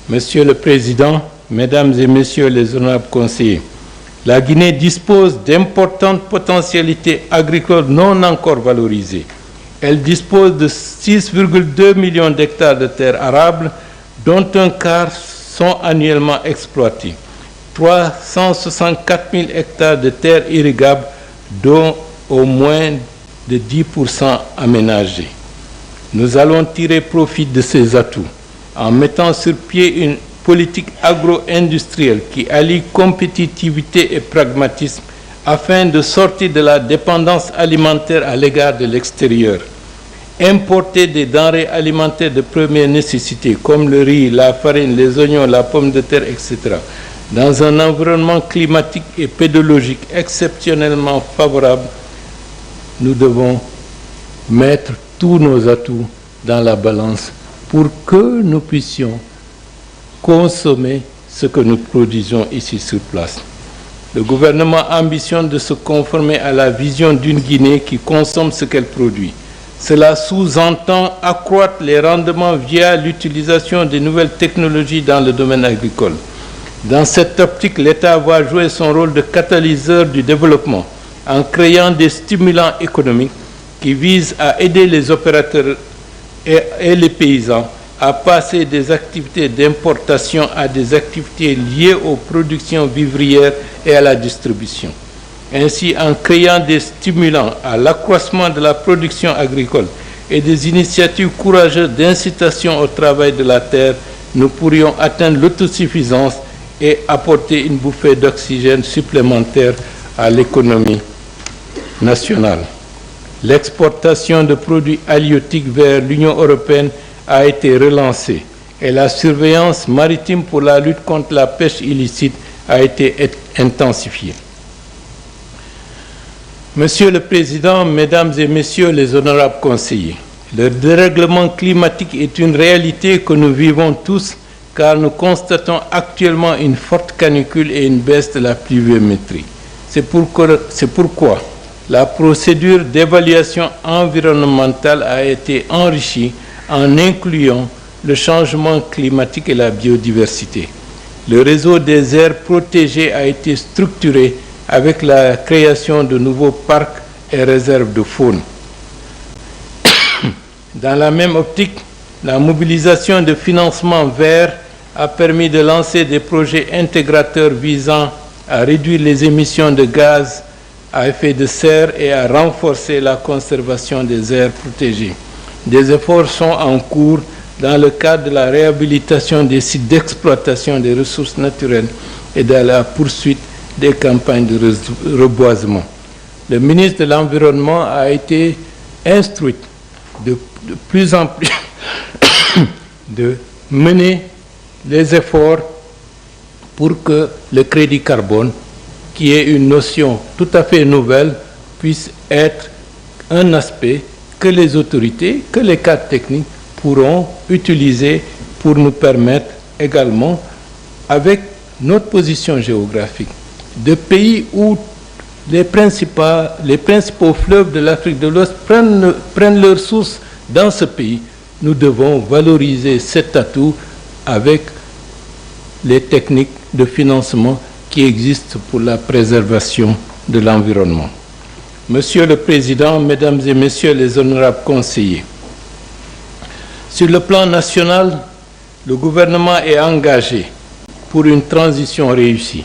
Monsieur le Président, Mesdames et Messieurs les honorables conseillers, la Guinée dispose d'importantes potentialités agricoles non encore valorisées. Elle dispose de 6,2 millions d'hectares de terres arables, dont un quart sont annuellement exploités. 364 000 hectares de terres irrigables, dont au moins de 10% aménagés. Nous allons tirer profit de ces atouts en mettant sur pied une politique agro-industrielle qui allie compétitivité et pragmatisme afin de sortir de la dépendance alimentaire à l'égard de l'extérieur. Importer des denrées alimentaires de première nécessité comme le riz, la farine, les oignons, la pomme de terre, etc. dans un environnement climatique et pédologique exceptionnellement favorable, nous devons mettre tous nos atouts dans la balance pour que nous puissions consommer ce que nous produisons ici sur place. Le gouvernement ambitionne de se conformer à la vision d'une Guinée qui consomme ce qu'elle produit. Cela sous-entend accroître les rendements via l'utilisation des nouvelles technologies dans le domaine agricole. Dans cette optique, l'État va jouer son rôle de catalyseur du développement en créant des stimulants économiques qui visent à aider les opérateurs et les paysans à passer des activités d'importation à des activités liées aux productions vivrières et à la distribution. Ainsi, en créant des stimulants à l'accroissement de la production agricole et des initiatives courageuses d'incitation au travail de la terre, nous pourrions atteindre l'autosuffisance et apporter une bouffée d'oxygène supplémentaire à l'économie nationale. L'exportation de produits halieutiques vers l'Union européenne a été relancée et la surveillance maritime pour la lutte contre la pêche illicite a été intensifiée. Monsieur le Président, Mesdames et Messieurs les honorables conseillers, le dérèglement climatique est une réalité que nous vivons tous car nous constatons actuellement une forte canicule et une baisse de la pluviométrie. C'est pourquoi la procédure d'évaluation environnementale a été enrichie en incluant le changement climatique et la biodiversité. Le réseau des aires protégées a été structuré avec la création de nouveaux parcs et réserves de faune. Dans la même optique, la mobilisation de financements verts a permis de lancer des projets intégrateurs visant à réduire les émissions de gaz à effet de serre et à renforcer la conservation des aires protégées. Des efforts sont en cours dans le cadre de la réhabilitation des sites d'exploitation des ressources naturelles et de la poursuite des campagnes de reboisement. Le ministre de l'Environnement a été instruit de plus en plus de mener les efforts pour que le crédit carbone, qui est une notion tout à fait nouvelle, puisse être un aspect que les autorités, que les cadres techniques pourront utiliser pour nous permettre également, avec notre position géographique, de pays où les principaux fleuves de l'Afrique de l'Ouest prennent leur source dans ce pays, nous devons valoriser cet atout avec les techniques de financement qui existent pour la préservation de l'environnement. Monsieur le Président, Mesdames et Messieurs les honorables conseillers, sur le plan national, le gouvernement est engagé pour une transition réussie.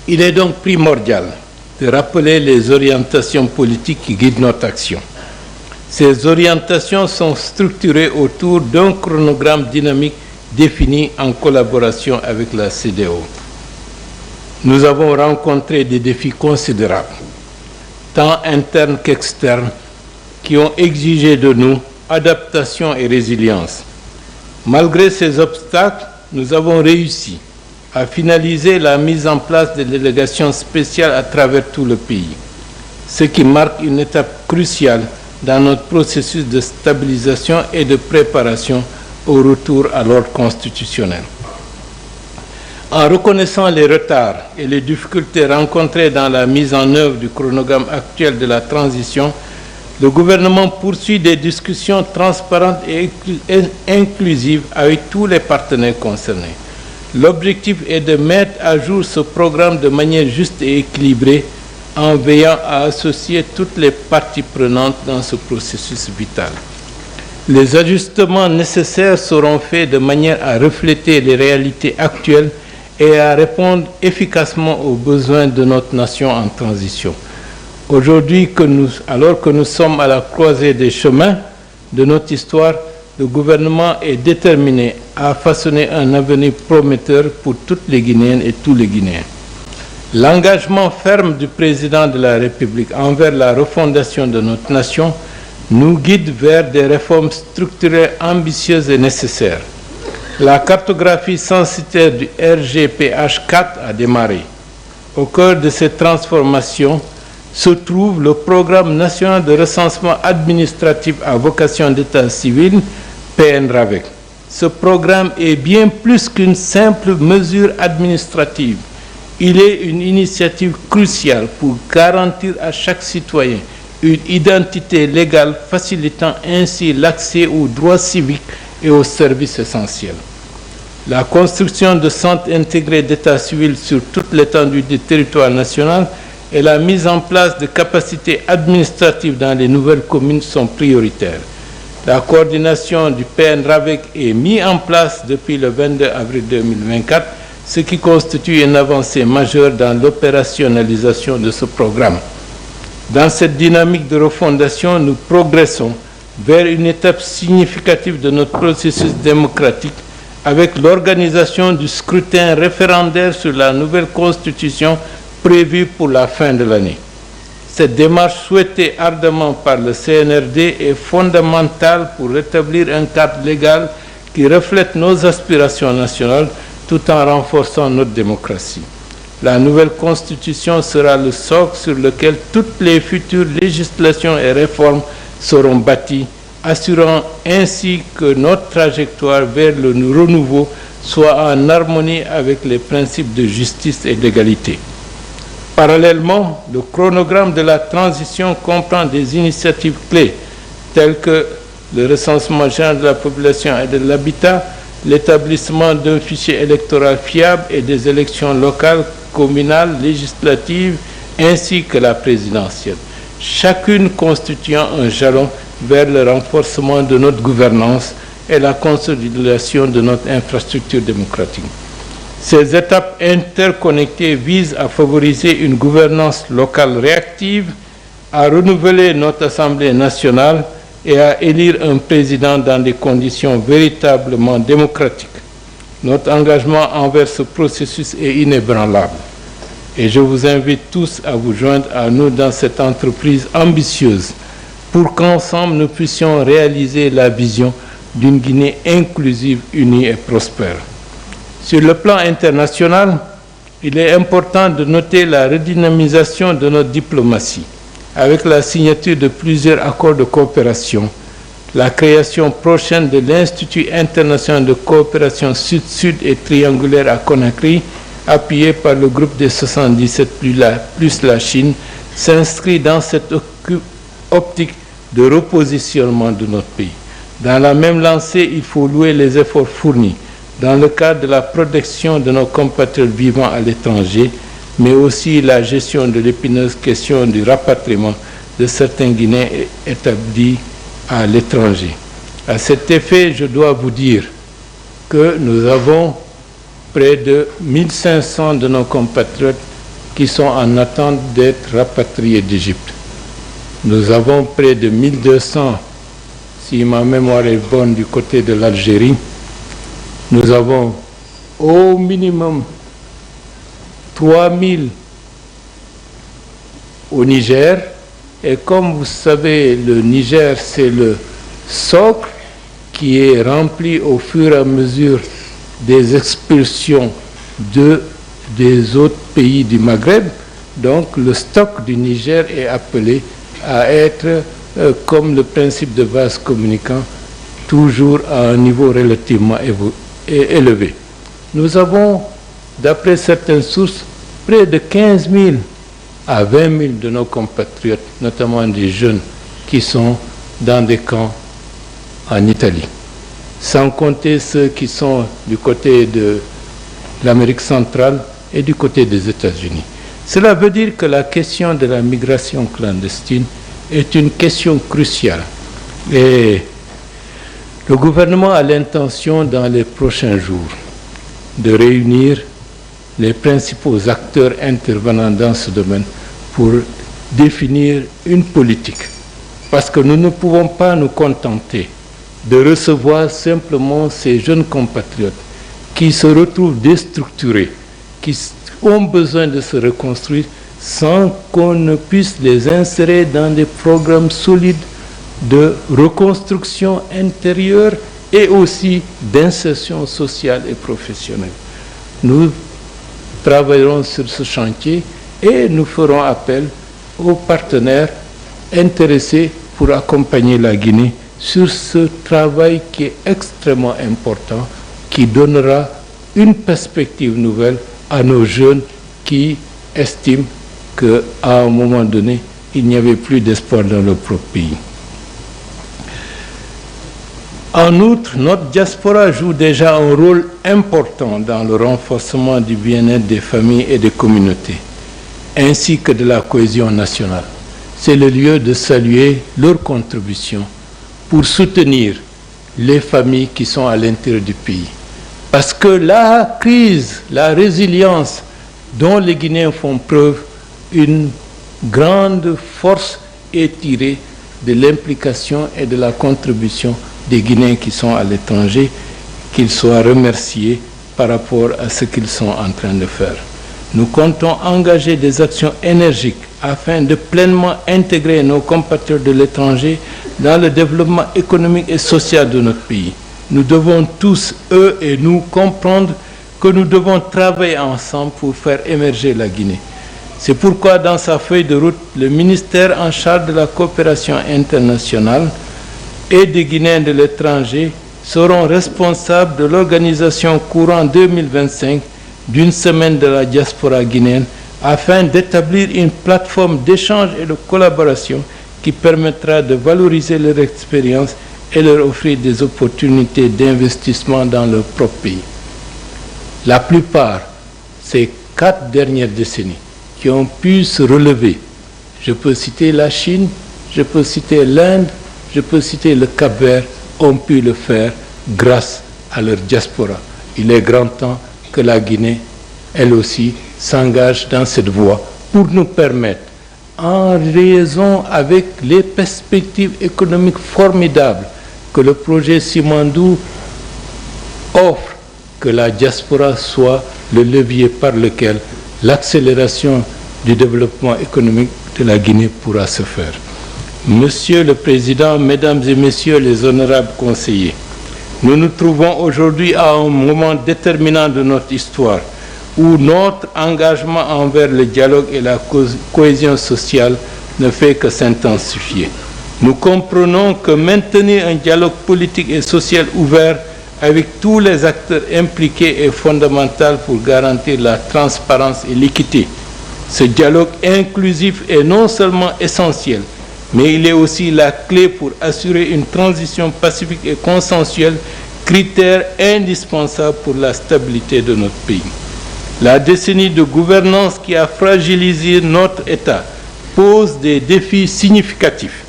Il est donc primordial de rappeler les orientations politiques qui guident notre action. Ces orientations sont structurées autour d'un chronogramme dynamique défini en collaboration avec la CEDEAO. Nous avons rencontré des défis considérables, tant internes qu'externes, qui ont exigé de nous adaptation et résilience. Malgré ces obstacles, nous avons réussi à finaliser la mise en place de délégations spéciales à travers tout le pays, ce qui marque une étape cruciale dans notre processus de stabilisation et de préparation au retour à l'ordre constitutionnel. En reconnaissant les retards et les difficultés rencontrées dans la mise en œuvre du chronogramme actuel de la transition, le gouvernement poursuit des discussions transparentes et inclusives avec tous les partenaires concernés. L'objectif est de mettre à jour ce programme de manière juste et équilibrée en veillant à associer toutes les parties prenantes dans ce processus vital. Les ajustements nécessaires seront faits de manière à refléter les réalités actuelles et à répondre efficacement aux besoins de notre nation en transition. Aujourd'hui, alors que nous sommes à la croisée des chemins de notre histoire, le gouvernement est déterminé à façonner un avenir prometteur pour toutes les Guinéennes et tous les Guinéens. L'engagement ferme du président de la République envers la refondation de notre nation nous guide vers des réformes structurelles ambitieuses et nécessaires. La cartographie censitaire du RGPH4 a démarré. Au cœur de cette transformation se trouve le Programme national de recensement administratif à vocation d'état civil, PNRAVEC. Ce programme est bien plus qu'une simple mesure administrative. Il est une initiative cruciale pour garantir à chaque citoyen une identité légale facilitant ainsi l'accès aux droits civiques et aux services essentiels. La construction de centres intégrés d'état civil sur toute l'étendue du territoire national et la mise en place de capacités administratives dans les nouvelles communes sont prioritaires. La coordination du PN-RAVEC est mise en place depuis le 22 avril 2024, ce qui constitue une avancée majeure dans l'opérationnalisation de ce programme. Dans cette dynamique de refondation, nous progressons vers une étape significative de notre processus démocratique avec l'organisation du scrutin référendaire sur la nouvelle constitution prévue pour la fin de l'année. Cette démarche souhaitée ardemment par le CNRD est fondamentale pour rétablir un cadre légal qui reflète nos aspirations nationales tout en renforçant notre démocratie. La nouvelle constitution sera le socle sur lequel toutes les futures législations et réformes seront bâties, assurant ainsi que notre trajectoire vers le renouveau soit en harmonie avec les principes de justice et d'égalité. Parallèlement, le chronogramme de la transition comprend des initiatives clés telles que le recensement général de la population et de l'habitat, l'établissement d'un fichier électoral fiable et des élections locales, communales, législatives, ainsi que la présidentielle, chacune constituant un jalon vers le renforcement de notre gouvernance et la consolidation de notre infrastructure démocratique. Ces étapes interconnectées visent à favoriser une gouvernance locale réactive, à renouveler notre Assemblée nationale et à élire un président dans des conditions véritablement démocratiques. Notre engagement envers ce processus est inébranlable et je vous invite tous à vous joindre à nous dans cette entreprise ambitieuse pour qu'ensemble nous puissions réaliser la vision d'une Guinée inclusive, unie et prospère. Sur le plan international, il est important de noter la redynamisation de notre diplomatie avec la signature de plusieurs accords de coopération, la création prochaine de l'Institut international de coopération sud-sud et triangulaire à Conakry, appuyé par le groupe des 77 plus la Chine, s'inscrit dans cette optique de repositionnement de notre pays. Dans la même lancée, il faut louer les efforts fournis dans le cadre de la protection de nos compatriotes vivant à l'étranger, mais aussi la gestion de l'épineuse question du rapatriement de certains Guinéens établis à l'étranger. À cet effet, je dois vous dire que nous avons près de 1500 de nos compatriotes qui sont en attente d'être rapatriés d'Égypte. Nous avons près de 1200, si ma mémoire est bonne, du côté de l'Algérie. Nous avons au minimum 3000 au Niger. Et comme vous savez, le Niger, c'est le socle qui est rempli au fur et à mesure des expulsions des autres pays du Maghreb. Donc le stock du Niger est appelé à être, comme le principe de vase communicant, toujours à un niveau relativement élevé. Nous avons, d'après certaines sources, près de 15 000 à 20 000 de nos compatriotes, notamment des jeunes, qui sont dans des camps en Italie. Sans compter ceux qui sont du côté de l'Amérique centrale et du côté des États-Unis. Cela veut dire que la question de la migration clandestine est une question cruciale. Et le gouvernement a l'intention, dans les prochains jours, de réunir les principaux acteurs intervenant dans ce domaine pour définir une politique. Parce que nous ne pouvons pas nous contenter de recevoir simplement ces jeunes compatriotes qui se retrouvent déstructurés, qui ont besoin de se reconstruire sans qu'on ne puisse les insérer dans des programmes solides de reconstruction intérieure et aussi d'insertion sociale et professionnelle. Nous travaillerons sur ce chantier et nous ferons appel aux partenaires intéressés pour accompagner la Guinée sur ce travail qui est extrêmement important, qui donnera une perspective nouvelle à nos jeunes qui estiment qu'à un moment donné, il n'y avait plus d'espoir dans le propre pays. En outre, notre diaspora joue déjà un rôle important dans le renforcement du bien-être des familles et des communautés, ainsi que de la cohésion nationale. C'est le lieu de saluer leur contribution pour soutenir les familles qui sont à l'intérieur du pays. Parce que la crise, la résilience dont les Guinéens font preuve, une grande force est tirée de l'implication et de la contribution des Guinéens qui sont à l'étranger, qu'ils soient remerciés par rapport à ce qu'ils sont en train de faire. Nous comptons engager des actions énergiques afin de pleinement intégrer nos compatriotes de l'étranger dans le développement économique et social de notre pays. Nous devons tous, eux et nous, comprendre que nous devons travailler ensemble pour faire émerger la Guinée. C'est pourquoi, dans sa feuille de route, le ministère en charge de la coopération internationale et des Guinéens de l'étranger seront responsables de l'organisation courant 2025 d'une semaine de la diaspora guinéenne afin d'établir une plateforme d'échange et de collaboration qui permettra de valoriser leur expérience et leur offrir des opportunités d'investissement dans leur propre pays. La plupart, ces 4 dernières décennies, qui ont pu se relever, je peux citer la Chine, je peux citer l'Inde, je peux citer le Cap-Vert, ont pu le faire grâce à leur diaspora. Il est grand temps que la Guinée, elle aussi, s'engage dans cette voie pour nous permettre, en liaison avec les perspectives économiques formidables que le projet Simandou offre, que la diaspora soit le levier par lequel l'accélération du développement économique de la Guinée pourra se faire. Monsieur le Président, Mesdames et Messieurs les honorables conseillers, nous nous trouvons aujourd'hui à un moment déterminant de notre histoire où notre engagement envers le dialogue et la cohésion sociale ne fait que s'intensifier. Nous comprenons que maintenir un dialogue politique et social ouvert avec tous les acteurs impliqués est fondamental pour garantir la transparence et l'équité. Ce dialogue inclusif est non seulement essentiel, mais il est aussi la clé pour assurer une transition pacifique et consensuelle, critère indispensable pour la stabilité de notre pays. La décennie de gouvernance qui a fragilisé notre État pose des défis significatifs.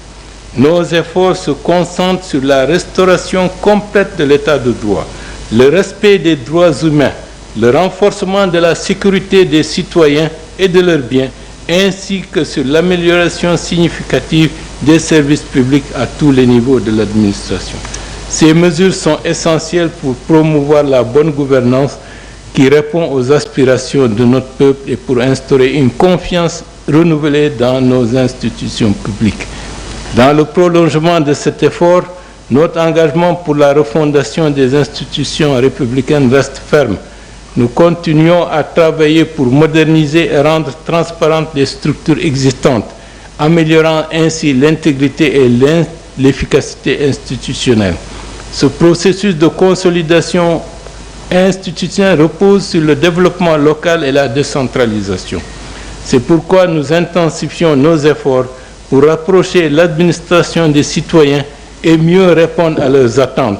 Nos efforts se concentrent sur la restauration complète de l'état de droit, le respect des droits humains, le renforcement de la sécurité des citoyens et de leurs biens, ainsi que sur l'amélioration significative des services publics à tous les niveaux de l'administration. Ces mesures sont essentielles pour promouvoir la bonne gouvernance qui répond aux aspirations de notre peuple et pour instaurer une confiance renouvelée dans nos institutions publiques. Dans le prolongement de cet effort, notre engagement pour la refondation des institutions républicaines reste ferme. Nous continuons à travailler pour moderniser et rendre transparentes les structures existantes, améliorant ainsi l'intégrité et l'efficacité institutionnelle. Ce processus de consolidation institutionnelle repose sur le développement local et la décentralisation. C'est pourquoi nous intensifions nos efforts pour rapprocher l'administration des citoyens et mieux répondre à leurs attentes.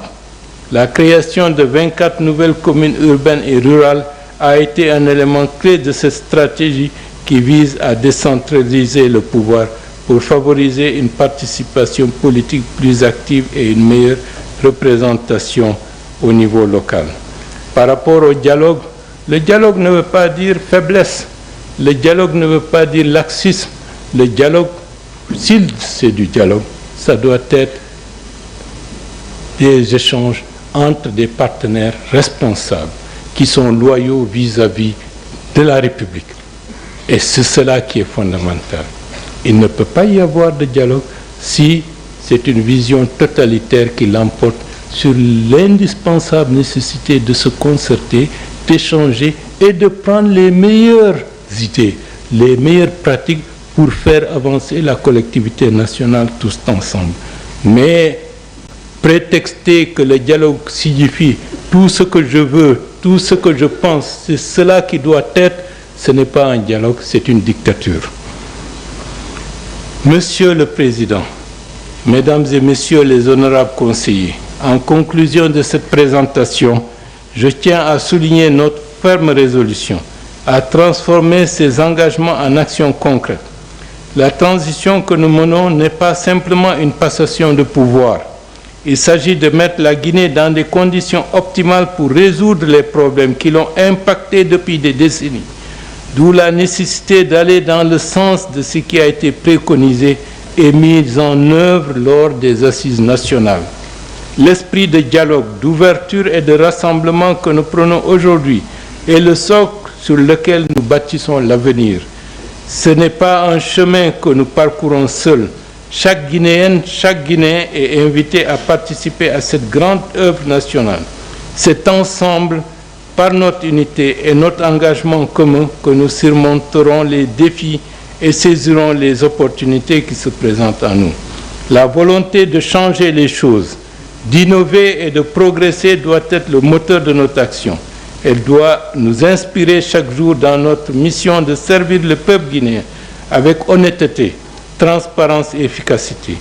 La création de 24 nouvelles communes urbaines et rurales a été un élément clé de cette stratégie qui vise à décentraliser le pouvoir pour favoriser une participation politique plus active et une meilleure représentation au niveau local. Par rapport au dialogue, le dialogue ne veut pas dire faiblesse, le dialogue ne veut pas dire laxisme, le dialogue, s'il c'est du dialogue, ça doit être des échanges entre des partenaires responsables qui sont loyaux vis-à-vis de la République. Et c'est cela qui est fondamental. Il ne peut pas y avoir de dialogue si c'est une vision totalitaire qui l'emporte sur l'indispensable nécessité de se concerter, d'échanger et de prendre les meilleures idées, les meilleures pratiques pour faire avancer la collectivité nationale tous ensemble. Mais prétexter que le dialogue signifie tout ce que je veux, tout ce que je pense, c'est cela qui doit être, ce n'est pas un dialogue, c'est une dictature. Monsieur le Président, Mesdames et Messieurs les honorables conseillers, en conclusion de cette présentation, je tiens à souligner notre ferme résolution à transformer ces engagements en actions concrètes. La transition que nous menons n'est pas simplement une passation de pouvoir. Il s'agit de mettre la Guinée dans des conditions optimales pour résoudre les problèmes qui l'ont impacté depuis des décennies. D'où la nécessité d'aller dans le sens de ce qui a été préconisé et mis en œuvre lors des assises nationales. L'esprit de dialogue, d'ouverture et de rassemblement que nous prenons aujourd'hui est le socle sur lequel nous bâtissons l'avenir. Ce n'est pas un chemin que nous parcourons seuls. Chaque Guinéenne, chaque Guinéen est invité à participer à cette grande œuvre nationale. C'est ensemble, par notre unité et notre engagement commun, que nous surmonterons les défis et saisirons les opportunités qui se présentent à nous. La volonté de changer les choses, d'innover et de progresser doit être le moteur de notre action. Elle doit nous inspirer chaque jour dans notre mission de servir le peuple guinéen avec honnêteté, transparence et efficacité.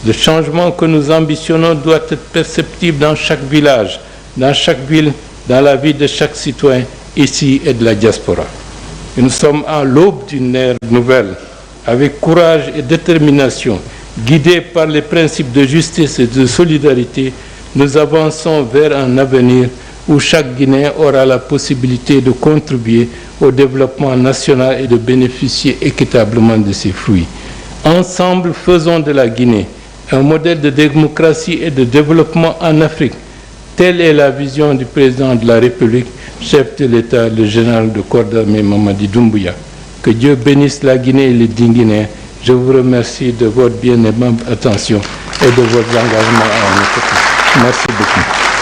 Le changement que nous ambitionnons doit être perceptible dans chaque village, dans chaque ville, dans la vie de chaque citoyen, ici et de la diaspora. Et nous sommes à l'aube d'une ère nouvelle, avec courage et détermination, guidés par les principes de justice et de solidarité, nous avançons vers un avenir où chaque Guinéen aura la possibilité de contribuer au développement national et de bénéficier équitablement de ses fruits. Ensemble, faisons de la Guinée un modèle de démocratie et de développement en Afrique. Telle est la vision du président de la République, chef de l'État, le général de corps d'armée Mamadi Doumbouya. Que Dieu bénisse la Guinée et les Guinéens. Je vous remercie de votre bien-aimable attention et de votre engagement à notre côté. Merci beaucoup.